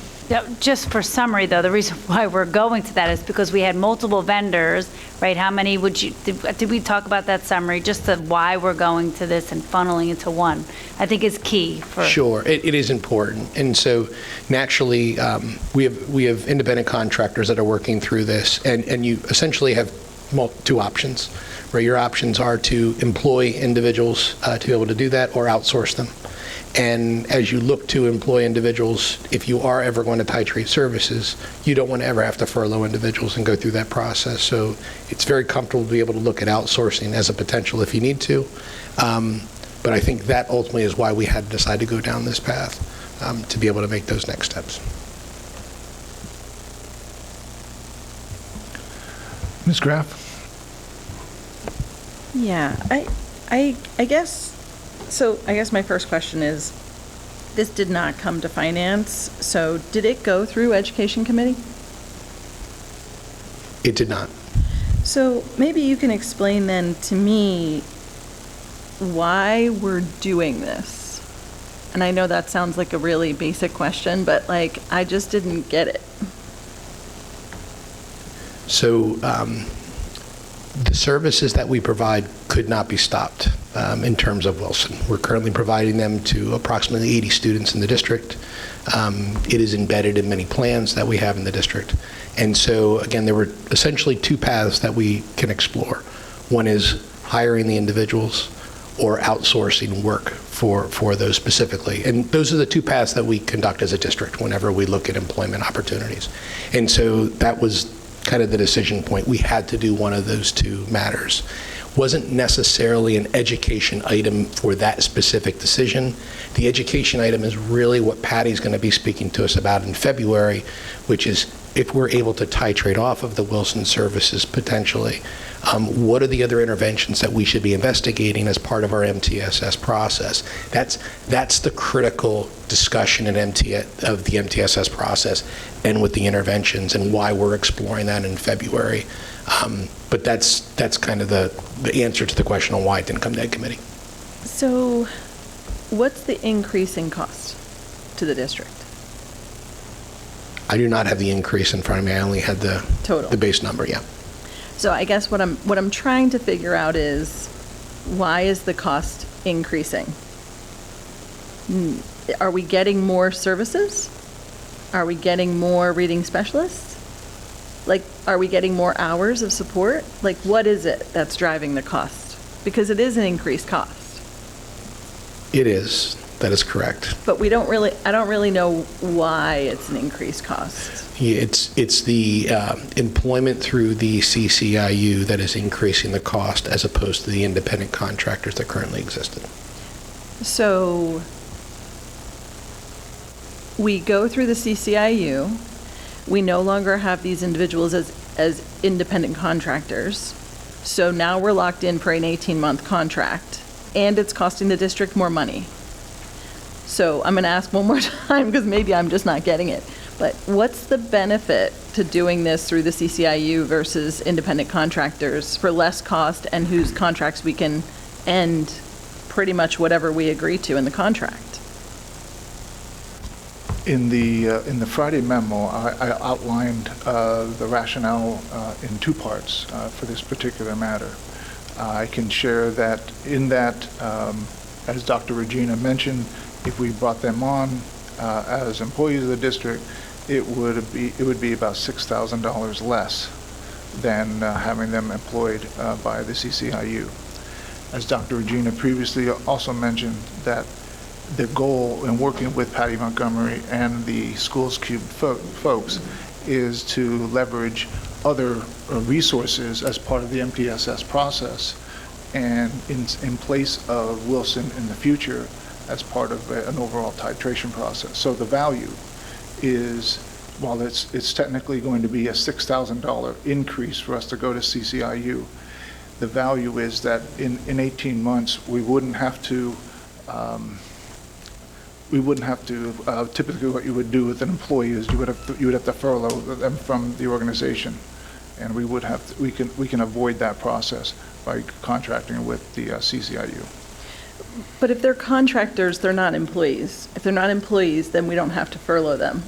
Just for summary, though, the reason why we're going to that is because we had multiple vendors, right? How many did we talk about that summary? Just the why we're going to this and funneling into one, I think is key. Sure, it is important. And so naturally, we have independent contractors that are working through this, and you essentially have 2 options, where your options are to employ individuals to be able to do that or outsource them. And as you look to employ individuals, if you are ever going to titrate services, you don't want to ever have to furlough individuals and go through that process. So it's very comfortable to be able to look at outsourcing as a potential if you need to. But I think that ultimately is why we had to decide to go down this path, to be able to make those next steps. Ms. Graff? Yeah, I guess, so I guess my first question is, this did not come to finance, so did it go through Education Committee? It did not. So maybe you can explain then to me why we're doing this. And I know that sounds like a really basic question, but like, I just didn't get it. So the services that we provide could not be stopped in terms of Wilson. We're currently providing them to approximately 80 students in the district. It is embedded in many plans that we have in the district. And so, again, there were essentially two paths that we can explore. One is hiring the individuals or outsourcing work for those specifically. And those are the two paths that we conduct as a district whenever we look at employment opportunities. And so that was kind of the decision point. We had to do one of those two matters. Wasn't necessarily an education item for that specific decision. The education item is really what Patty's going to be speaking to us about in February, which is if we're able to titrate off of the Wilson services potentially, what are the other interventions that we should be investigating as part of our MTSS process? That's the critical discussion of the MTSS process and with the interventions and why we're exploring that in February. But that's kind of the answer to the question on why it didn't come to Ed Committee. So what's the increase in cost to the district? I do not have the increase in front of me. I only had the Total. The base number, yeah. So I guess what I'm trying to figure out is, why is the cost increasing? Are we getting more services? Are we getting more reading specialists? Like, are we getting more hours of support? Like, what is it that's driving the cost? Because it is an increased cost. It is. That is correct. But I don't really know why it's an increased cost. Yeah, it's the employment through the CCIU that is increasing the cost as opposed to the independent contractors that currently existed. So we go through the CCIU. We no longer have these individuals as independent contractors. So now we're locked in for an 18-month contract, and it's costing the district more money. So I'm going to ask one more time because maybe I'm just not getting it. But what's the benefit to doing this through the CCIU versus independent contractors for less cost and whose contracts we can end pretty much whatever we agree to in the contract? In the Friday memo, I outlined the rationale in two parts for this particular matter. I can share that in that, as Dr. Regina mentioned, if we brought them on as employees of the district, it would be about $6,000 less than having them employed by the CCIU. As Dr. Regina previously also mentioned, that the goal in working with Patty Montgomery and the Schools Cube folks is to leverage other resources as part of the MTSS process, and in place of Wilson in the future as part of an overall titration process. So the value is, while it's technically going to be a $6,000 increase for us to go to CCIU, the value is that in 18 months we wouldn't have to typically what you would do with an employee is you would have to furlough them from the organization, and we can avoid that process by contracting with the CCIU. But if they're contractors, they're not employees. If they're not employees, then we don't have to furlough them.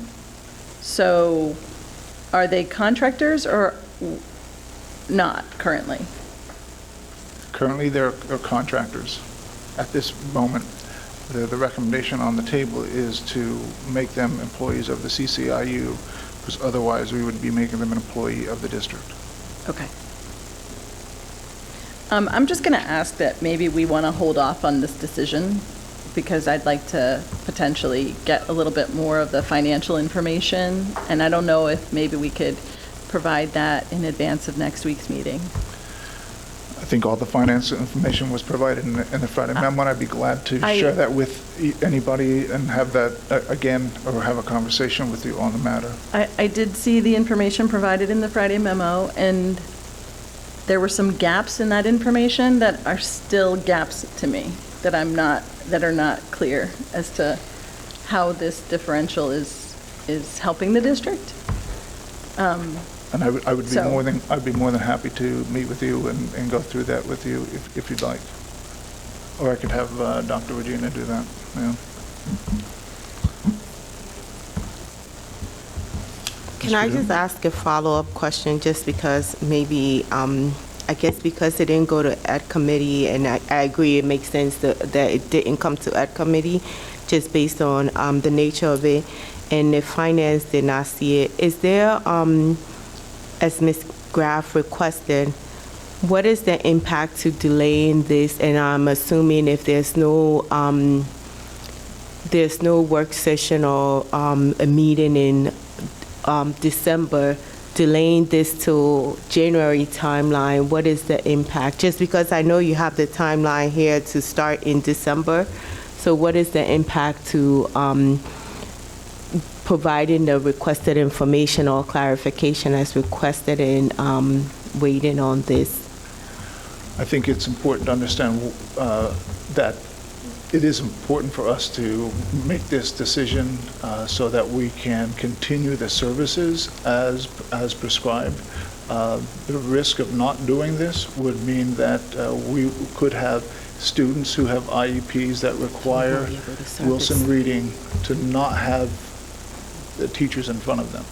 So are they contractors or not currently? Currently, they're contractors. At this moment, the recommendation on the table is to make them employees of the CCIU, because otherwise we would be making them an employee of the district. Okay. I'm just going to ask that maybe we want to hold off on this decision, because I'd like to potentially get a little bit more of the financial information, and I don't know if maybe we could provide that in advance of next week's meeting. I think all the finance information was provided in the Friday memo, and I'd be glad to share that with anybody and have that again, or have a conversation with you on the matter. I did see the information provided in the Friday memo, and there were some gaps in that information that are still gaps to me, that are not clear as to how this differential is helping the district. And I'd be more than happy to meet with you and go through that with you if you'd like. Or I could have Dr. Regina do that. Yeah. Can I just ask a follow-up question, just because maybe I guess because it didn't go to Ed Committee, and I agree, it makes sense that it didn't come to Ed Committee, just based on the nature of it, and the Finance did not see it. Is there, as Ms. Graff requested, what is the impact to delaying this? And I'm assuming if there's no work session or a meeting in December, delaying this to January timeline, what is the impact? Just because I know you have the timeline here to start in December, so what is the impact to providing the requested information or clarification as requested in waiting on this? I think it's important to understand that it is important for us to make this decision so that we can continue the services as prescribed. The risk of not doing this would mean that we could have students who have IEPs that require Wilson Reading to not have the teachers in front of them.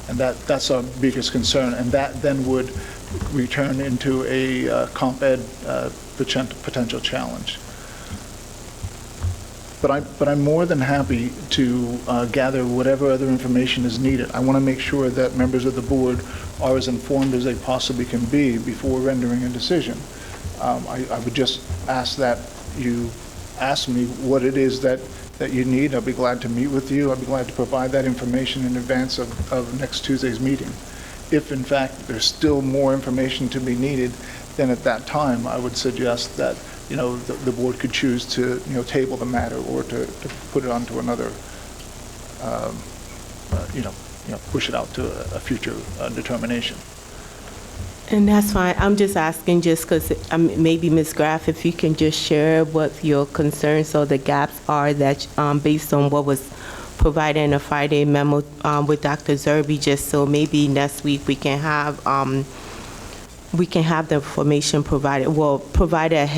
And that's our biggest concern. And that then would return into a comp ed potential challenge. But I'm more than happy to gather whatever other information is needed. I want to make sure that members of the board are as informed as they possibly can be before rendering a decision. I would just ask that you ask me what it is that you need. I'll be glad to meet with you. I'll be glad to provide that information in advance of next Tuesday's meeting. If, in fact, there's still more information to be needed, then at that time, I would suggest that the board could choose to table the matter or to put it onto another, push it out to a future determination. And that's fine. I'm just asking just because maybe Ms. Graff, if you can just share what your concerns or the gaps are that based on what was provided in a Friday memo with Dr. Zerby, just so maybe next week we can have the information provided, provided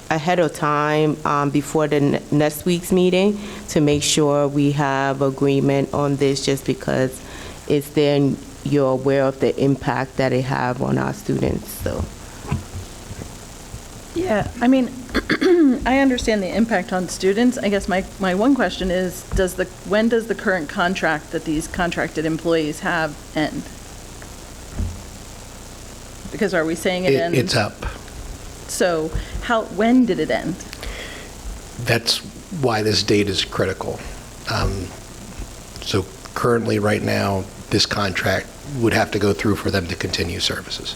ahead of time before the next week's meeting to make sure we have agreement on this, just because it's then you're aware of the impact that it have on our students. So Yeah, I mean, I understand the impact on students. I guess my one question is, when does the current contract that these contracted employees have end? Because are we saying it ends? It's up. So when did it end? That's why this date is critical. So currently, right now, this contract would have to go through for them to continue services.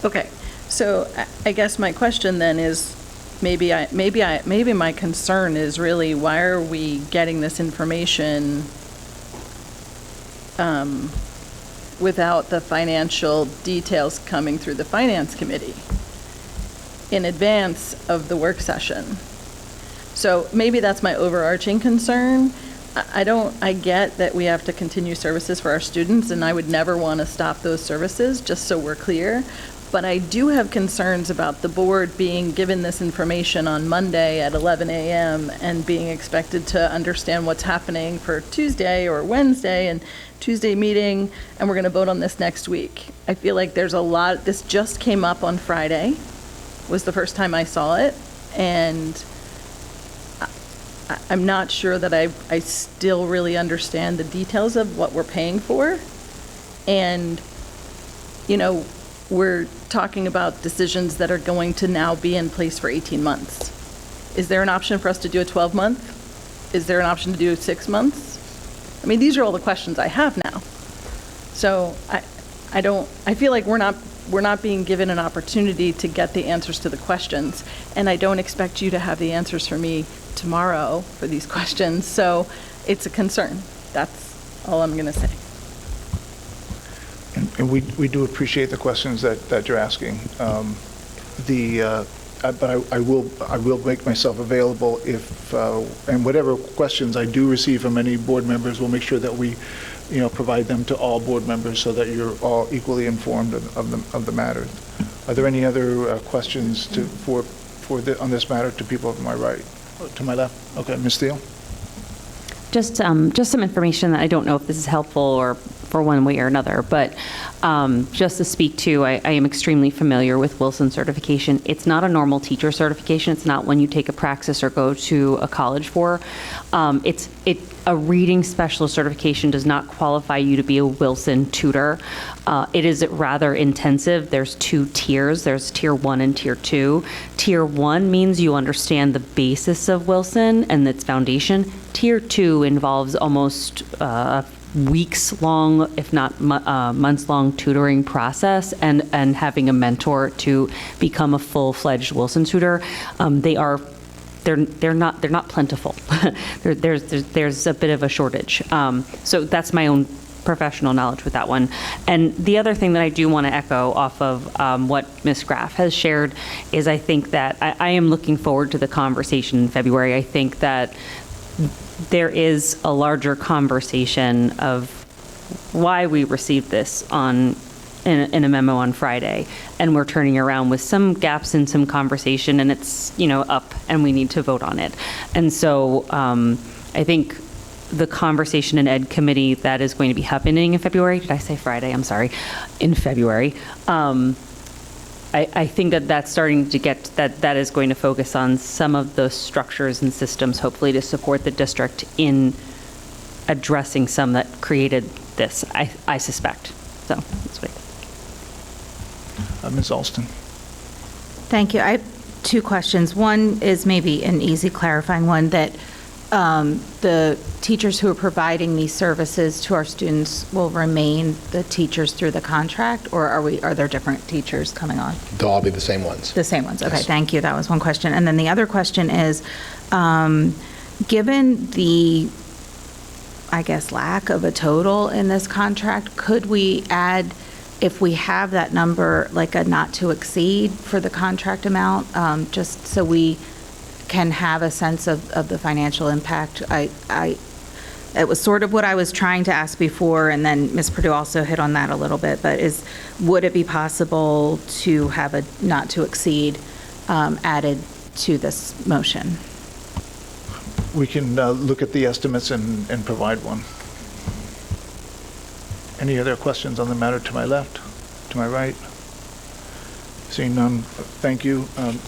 Okay, so I guess my question then is, maybe my concern is really, why are we getting this information without the financial details coming through the Finance Committee in advance of the work session? So maybe that's my overarching concern. I get that we have to continue services for our students, and I would never want to stop those services, just so we're clear. But I do have concerns about the board being given this information on Monday at 11 a.m. and being expected to understand what's happening for Tuesday or Wednesday and Tuesday meeting, and we're going to vote on this next week. I feel like there's a lot. This just came up on Friday, was the first time I saw it, and I'm not sure that I still really understand the details of what we're paying for. And, we're talking about decisions that are going to now be in place for 18 months. Is there an option for us to do a 12-month? Is there an option to do 6 months? I mean, these are all the questions I have now. So I feel like we're not being given an opportunity to get the answers to the questions, and I don't expect you to have the answers for me tomorrow for these questions, so it's a concern. That's all I'm going to say. And we do appreciate the questions that you're asking. But I will make myself available if and whatever questions I do receive from any board members, we'll make sure that we provide them to all board members so that you're all equally informed of the matter. Are there any other questions on this matter to people to my right, to my left? Okay, Ms. Thiel. Just some information that I don't know if this is helpful or for one way or another, but just to speak to, I am extremely familiar with Wilson certification. It's not a normal teacher certification. It's not one you take a praxis or go to a college for. A reading specialist certification does not qualify you to be a Wilson tutor. It is rather intensive. There's 2 tiers. There's Tier 1 and Tier 2. Tier 1 means you understand the basis of Wilson and its foundation. Tier 2 involves almost weeks-long, if not months-long tutoring process and having a mentor to become a full-fledged Wilson tutor. They're not plentiful. There's a bit of a shortage. So that's my own professional knowledge with that one. And the other thing that I do want to echo off of what Ms. Graff has shared is I think that I am looking forward to the conversation in February. I think that there is a larger conversation of why we received this in a memo on Friday, and we're turning around with some gaps in some conversation, and it's, up, and we need to vote on it. And so I think the conversation in Ed Committee that is going to be happening in February, did I say Friday? I'm sorry, in February. I think that's starting to get, that is going to focus on some of the structures and systems, hopefully to support the district in addressing some that created this, I suspect. So that's what I think. Ms. Alston. Thank you. I have 2 questions. One is maybe an easy clarifying one, that the teachers who are providing these services to our students will remain the teachers through the contract, or are there different teachers coming on? They'll all be the same ones. The same ones. Okay, Yes. thank you. That was one question. And then the other question is, given the, I guess, lack of a total in this contract, could we add, if we have that number, like a not to exceed for the contract amount, just so we can have a sense of the financial impact? It was sort of what I was trying to ask before, and then Ms. Purdue also hit on that a little bit, but would it be possible to have a not to exceed added to this motion? We can look at the estimates and provide one. Any other questions on the matter to my left, to my right? Seeing none, thank you.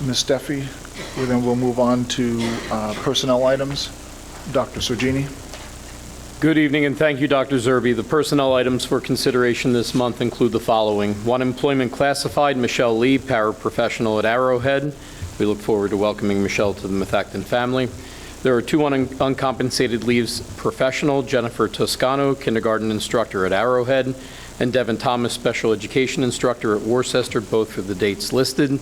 Ms. Steffi, then we'll move on to personnel items. Dr. Sergini. Good evening, and thank you, Dr. Zerbe. The personnel items for consideration this month include the following. 1 employment classified, Michelle Lee, paraprofessional at Arrowhead. We look forward to welcoming Michelle to the Methacton family. There are 2 uncompensated leaves professional, Jennifer Toscano, kindergarten instructor at Arrowhead, and Devin Thomas, special education instructor at Worcester, both for the dates listed.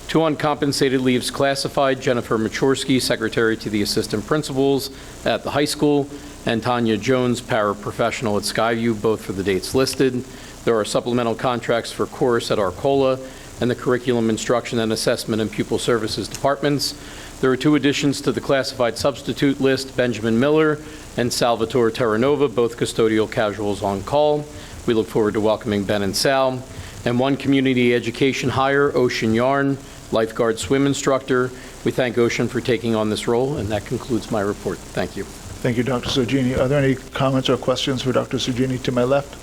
2 uncompensated leaves classified, Jennifer Machorsky, secretary to the assistant principals at the high school, and Tanya Jones, paraprofessional at Skyview, both for the dates listed. There are supplemental contracts for chorus at Arcola and the curriculum instruction and assessment and pupil services departments. There are 2 additions to the classified substitute list, Benjamin Miller and Salvatore Terranova, both custodial casuals on call. We look forward to welcoming Ben and Sal. And 1 community education hire, Ocean Yarn, lifeguard swim instructor. We thank Ocean for taking on this role, and that concludes my report. Thank you. Thank you, Dr. Sergini. Are there any comments or questions for Dr. Sergini to my left?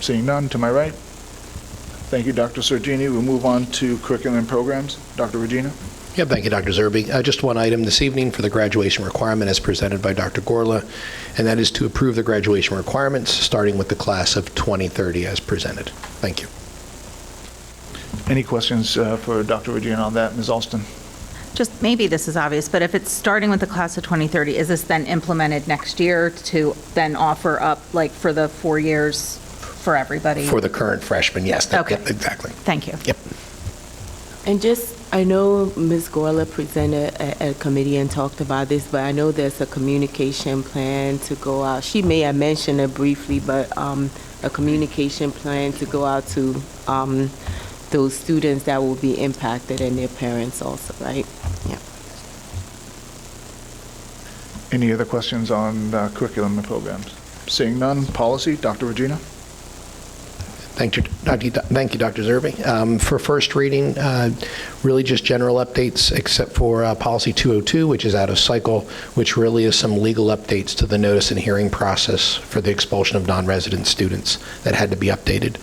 Seeing none, to my right? Thank you, Dr. Sergini. We'll move on to curriculum and programs. Dr. Regina? Yeah, thank you, Dr. Zerbe. Just one item this evening for the graduation requirement as presented by Dr. Gorla, and that is to approve the graduation requirements, starting with the class of 2030 as presented. Thank you. Any questions for Dr. Regina on that? Ms. Alston? Just, maybe this is obvious, but if it's starting with the class of 2030, is this then implemented next year to then offer up, like, for the 4 years for everybody? For the current freshmen, yes. Okay. Yep, exactly. Thank you. Yep. And just, I know Ms. Gorla presented at a committee and talked about this, but I know there's a communication plan to go out. She may have mentioned it briefly, but a communication plan to go out to those students that will be impacted and their parents also, right? Yeah. Any other questions on curriculum and programs? Seeing none, policy. Dr. Regina? Thank you, Dr. Zerbe. For first reading, really just general updates except for Policy 202, which is out of cycle, which really is some legal updates to the notice and hearing process for the expulsion of non-resident students that had to be updated.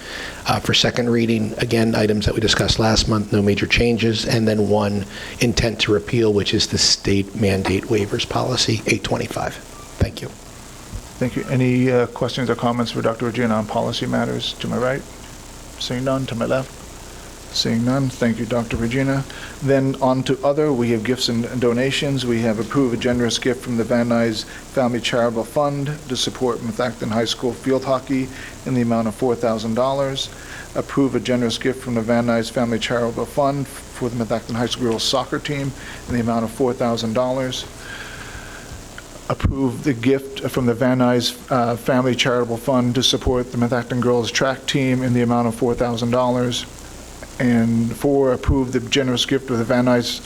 For second reading, again, items that we discussed last month, no major changes, and then one intent to repeal, which is the state mandate waivers policy 825. Thank you. Thank you. Any questions or comments for Dr. Regina on policy matters? To my right? Seeing none. To my left? Seeing none. Thank you, Dr. Regina. Then on to other. We have gifts and donations. We have approved a generous gift from the Van Nuys Family Charitable Fund to support Methacton High School field hockey in the amount of $4,000. Approve a generous gift from the Van Nuys Family Charitable Fund for the Methacton High School girls soccer team in the amount of $4,000. Approve the gift from the Van Nuys Family Charitable Fund to support the Methacton girls track team in the amount of $4,000. And 4, approve the generous gift of the Van Nuys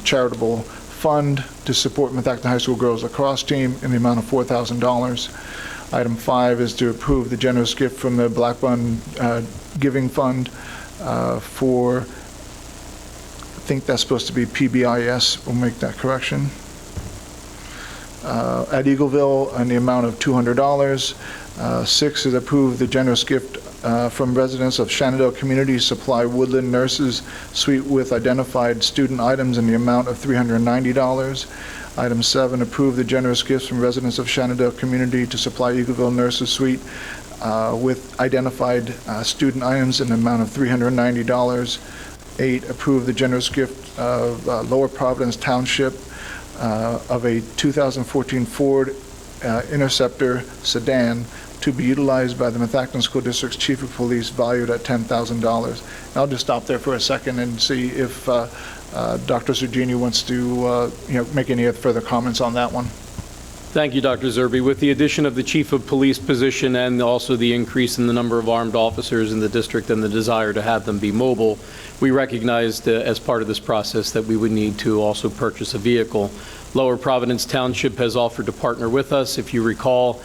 Charitable Fund to support Methacton High School girls lacrosse team in the amount of $4,000. Item 5 is to approve the generous gift from the Blackburn Giving Fund for, I think that's supposed to be PBIS. We'll make that correction. At Eagleville in the amount of $200. 6 is approve the generous gift from residents of Shenandoah Community Supply Woodland Nurses Suite with identified student items in the amount of $390. Item 7, approve the generous gifts from residents of Shenandoah Community to supply Eagleville Nurses Suite with identified student items in the amount of $390. 8, approve the generous gift of Lower Providence Township of a 2014 Ford Interceptor sedan to be utilized by the Methacton School District's Chief of Police, valued at $10,000. I'll just stop there for a second and see if Dr. Zergini wants to make any further comments on that one. Thank you, Dr. Zerbe. With the addition of the Chief of Police position and also the increase in the number of armed officers in the district and the desire to have them be mobile, we recognized as part of this process that we would need to also purchase a vehicle. Lower Providence Township has offered to partner with us. If you recall,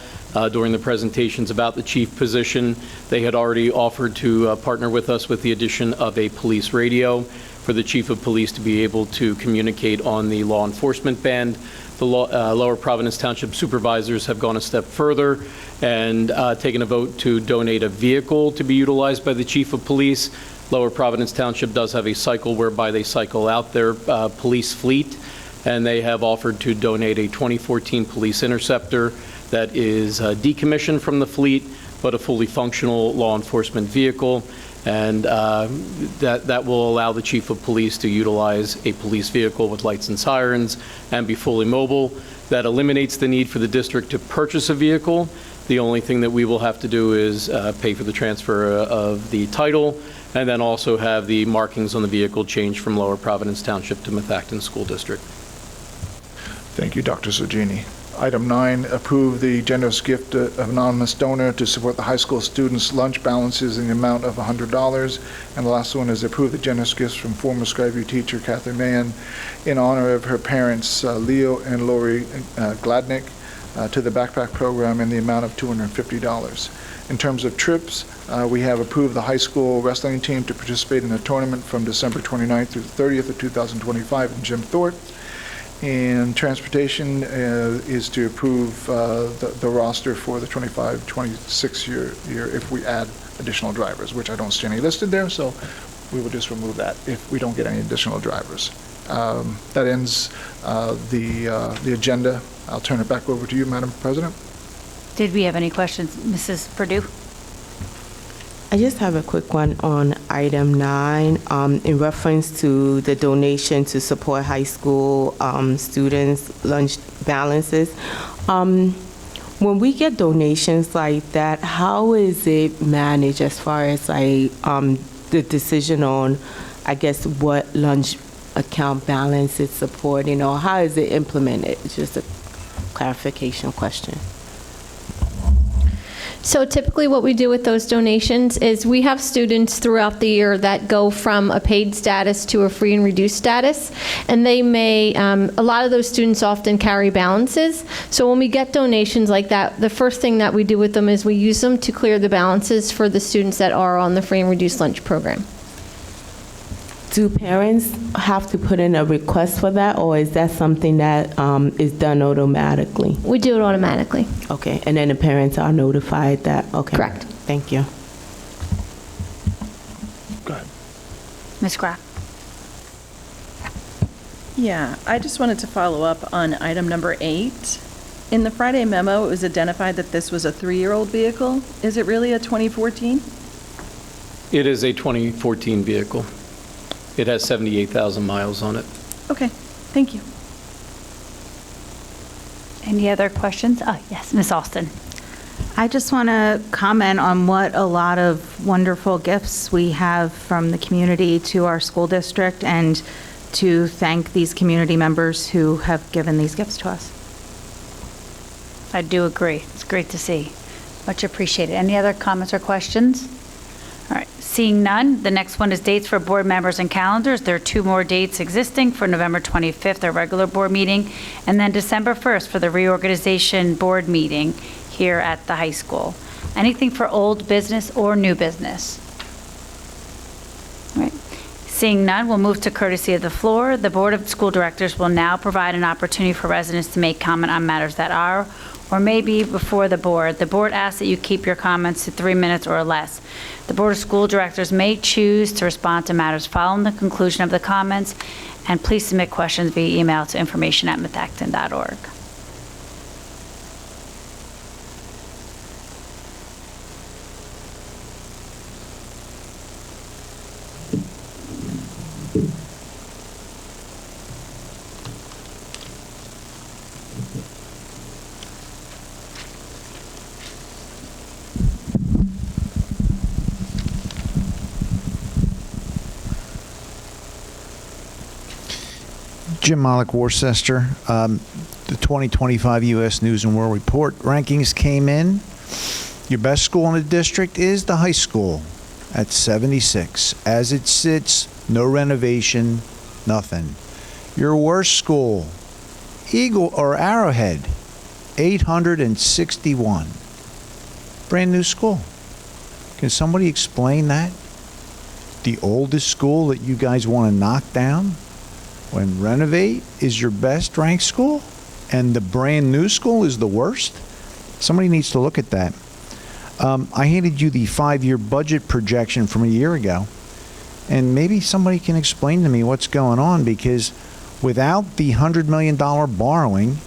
during the presentations about the chief position, they had already offered to partner with us with the addition of a police radio for the Chief of Police to be able to communicate on the law enforcement band. The Lower Providence Township supervisors have gone a step further and taken a vote to donate a vehicle to be utilized by the Chief of Police. Lower Providence Township does have a cycle whereby they cycle out their police fleet, and they have offered to donate a 2014 Police Interceptor that is decommissioned from the fleet, but a fully functional law enforcement vehicle. And that will allow the Chief of Police to utilize a police vehicle with lights and sirens and be fully mobile. That eliminates the need for the district to purchase a vehicle. The only thing that we will have to do is pay for the transfer of the title, and then also have the markings on the vehicle changed from Lower Providence Township to Methacton School District. Thank you, Dr. Zergini. Item 9, approve the generous gift of anonymous donor to support the high school students' lunch balances in the amount of $100. And the last one is approve the generous gifts from former Skyview teacher Catherine Mann in honor of her parents, Leo and Lori Gladnick, to the backpack program in the amount of $250. In terms of trips, we have approved the high school wrestling team to participate in a tournament from December 29th through the 30th of 2025 in Jim Thorpe. And transportation is to approve the roster for the 25-26 year if we add additional drivers, which I don't see any listed there, so we will just remove that if we don't get any additional drivers. That ends the agenda. I'll turn it back over to you, Madam President. Did we have any questions? Mrs. Perdue? I just have a quick one on item 9 in reference to the donation to support high school students' lunch balances. When we get donations like that, how is it managed as far as the decision on, I guess, what lunch account balance it's supporting, or how is it implemented? It's just a clarification question. So typically what we do with those donations is we have students throughout the year that go from a paid status to a free and reduced status. And they may, a lot of those students often carry balances. So when we get donations like that, the first thing that we do with them is we use them to clear the balances for the students that are on the free and reduced lunch program. Do parents have to put in a request for that, or is that something that is done automatically? We do it automatically. Okay, and then the parents are notified that, okay. Correct. Thank you. Go ahead. Ms. Graff? Yeah, I just wanted to follow up on item number 8. In the Friday memo, it was identified that this was a 3-year-old vehicle. Is it really a 2014? It is a 2014 vehicle. It has 78,000 miles on it. Okay, thank you. Any other questions? Oh, yes, Ms. Alston. I just want to comment on what a lot of wonderful gifts we have from the community to our school district, and to thank these community members who have given these gifts to us. I do agree. It's great to see. Much appreciated. Any other comments or questions? All right, seeing none, the next one is dates for board members and calendars. There are 2 more dates existing for November 25th, our regular board meeting, and then December 1st for the reorganization board meeting here at the high school. Anything for old business or new business? All right. Seeing none, we'll move to courtesy of the floor. The Board of School Directors will now provide an opportunity for residents to make comment on matters that are or may be before the board. The board asks that you keep your comments to 3 minutes or less. The Board of School Directors may choose to respond to matters following the conclusion of the comments, and please submit questions via email to information@methacton.org. Jim Mollick, Worcester. The 2025 U.S. News and World Report rankings came in. Your best school in the district is the high school at 76. As it sits, no renovation, nothing. Your worst school, Eagle or Arrowhead, 861. Brand new school. Can somebody explain that? The oldest school that you guys want to knock down? When renovate is your best ranked school and the brand new school is the worst? Somebody needs to look at that. I handed you the 5-year budget projection from a year ago, and maybe somebody can explain to me what's going on, because without the $100 million borrowing,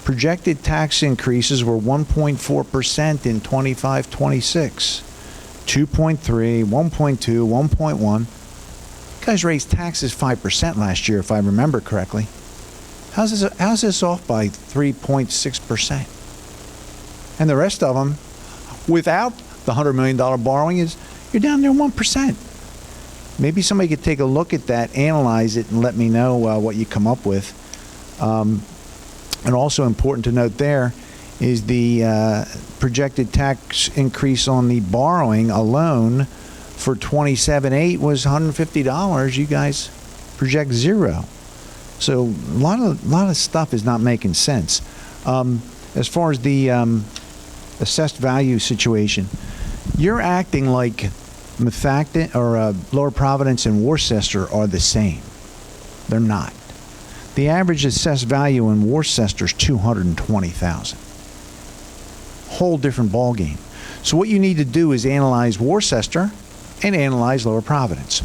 projected tax increases were 1.4% in 25-26, 2.3, 1.2, 1.1. You guys raised taxes 5% last year, if I remember correctly. How's this off by 3.6%? And the rest of them, without the $100 million borrowing, you're down there 1%. Maybe somebody could take a look at that, analyze it, and let me know what you come up with. And also important to note there is the projected tax increase on the borrowing alone for 27.8 was $150. You guys project $0. So a lot of stuff is not making sense. As far as the assessed value situation, you're acting like Methacton or Lower Providence and Worcester are the same. They're not. The average assessed value in Worcester is $220,000. Whole different ballgame. So what you need to do is analyze Worcester and analyze Lower Providence.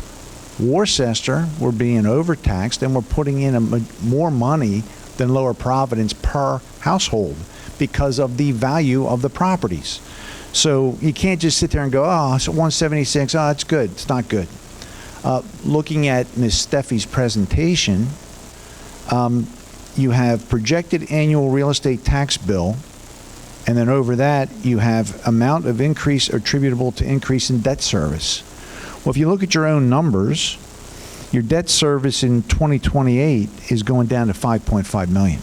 Worcester, we're being overtaxed and we're putting in more money than Lower Providence per household because of the value of the properties. So you can't just sit there and go, oh, it's 176, oh, that's good. It's not good. Looking at Ms. Steffi's presentation, you have projected annual real estate tax bill, and then over that you have amount of increase attributable to increase in debt service. Well, if you look at your own numbers, your debt service in 2028 is going down to $5.5 million.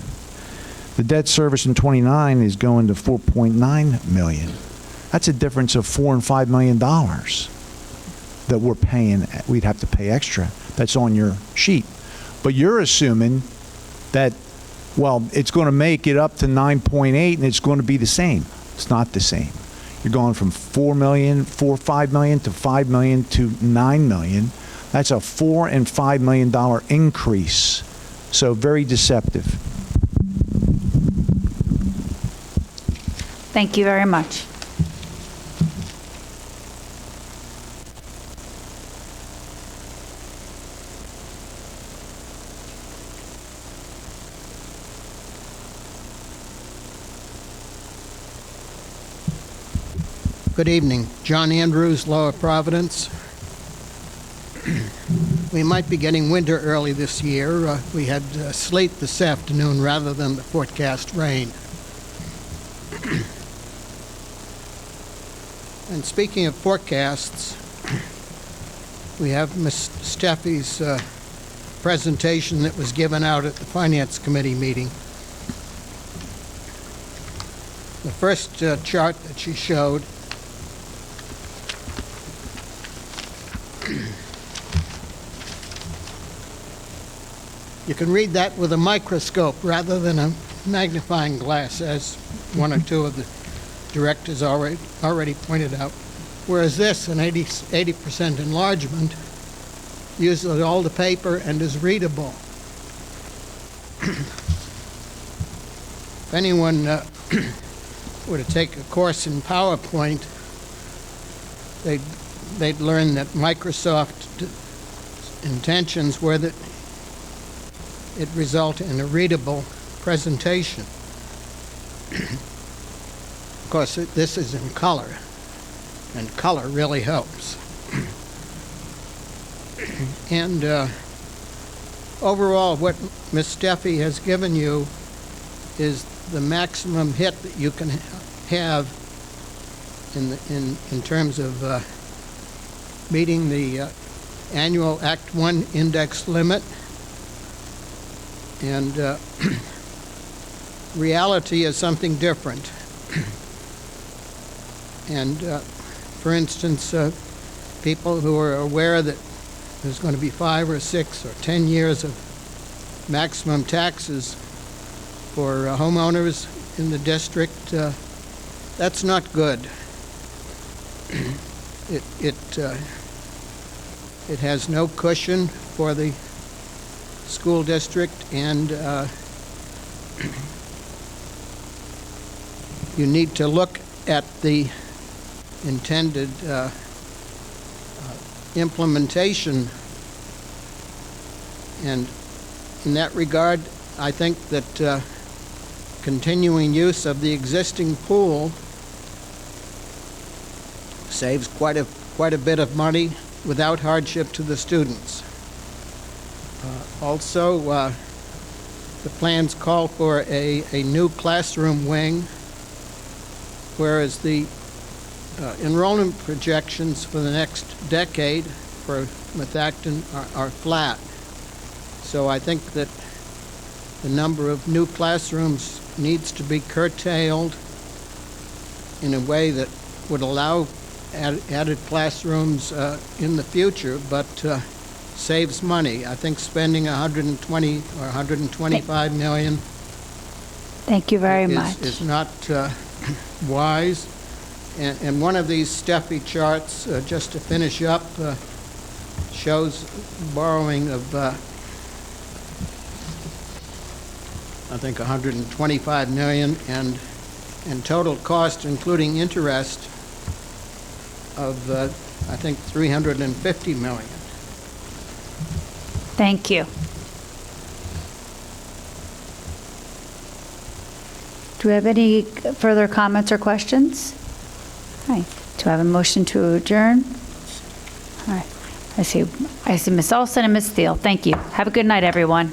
The debt service in 29 is going to $4.9 million. That's a difference of $4 and $5 million that we're paying, we'd have to pay extra. That's on your sheet. But you're assuming that, well, it's going to make it up to 9.8 and it's going to be the same. It's not the same. You're going from $5 million to $5 million to $9 million. That's a $4 and $5 million increase. So very deceptive. Thank you very much. Good evening. John Andrews, Lower Providence. We might be getting winter early this year. We had sleet this afternoon rather than the forecast rain. And speaking of forecasts, we have Ms. Steffi's presentation that was given out at the Finance Committee meeting. The first chart that she showed you can read that with a microscope rather than a magnifying glass, as one or two of the directors already pointed out. Whereas this, an 80% enlargement, uses all the paper and is readable. If anyone were to take a course in PowerPoint, they'd learn that Microsoft's intentions were that it result in a readable presentation. Of course, this is in color, and color really helps. And overall, what Ms. Steffi has given you is the maximum hit that you can have in terms of meeting the annual Act 1 index limit. And reality is something different. And for instance, people who are aware that there's going to be 5 or 6 or 10 years of maximum taxes for homeowners in the district, that's not good. It has no cushion for the school district, and you need to look at the intended implementation. And in that regard, I think that continuing use of the existing pool saves quite a bit of money without hardship to the students. Also, the plans call for a new classroom wing, whereas the enrollment projections for the next decade for Methacton are flat. So I think that the number of new classrooms needs to be curtailed in a way that would allow added classrooms in the future, but saves money. I think spending $120 or $125 million Thank you very much. is not wise. And one of these Steffi charts, just to finish up, shows borrowing of I think $125 million, and total cost, including interest, of I think $350 million. Thank you. Do we have any further comments or questions? All right. Do I have a motion to adjourn? All right. I see Ms. Olson and Ms. Steele. Thank you. Have a good night, everyone.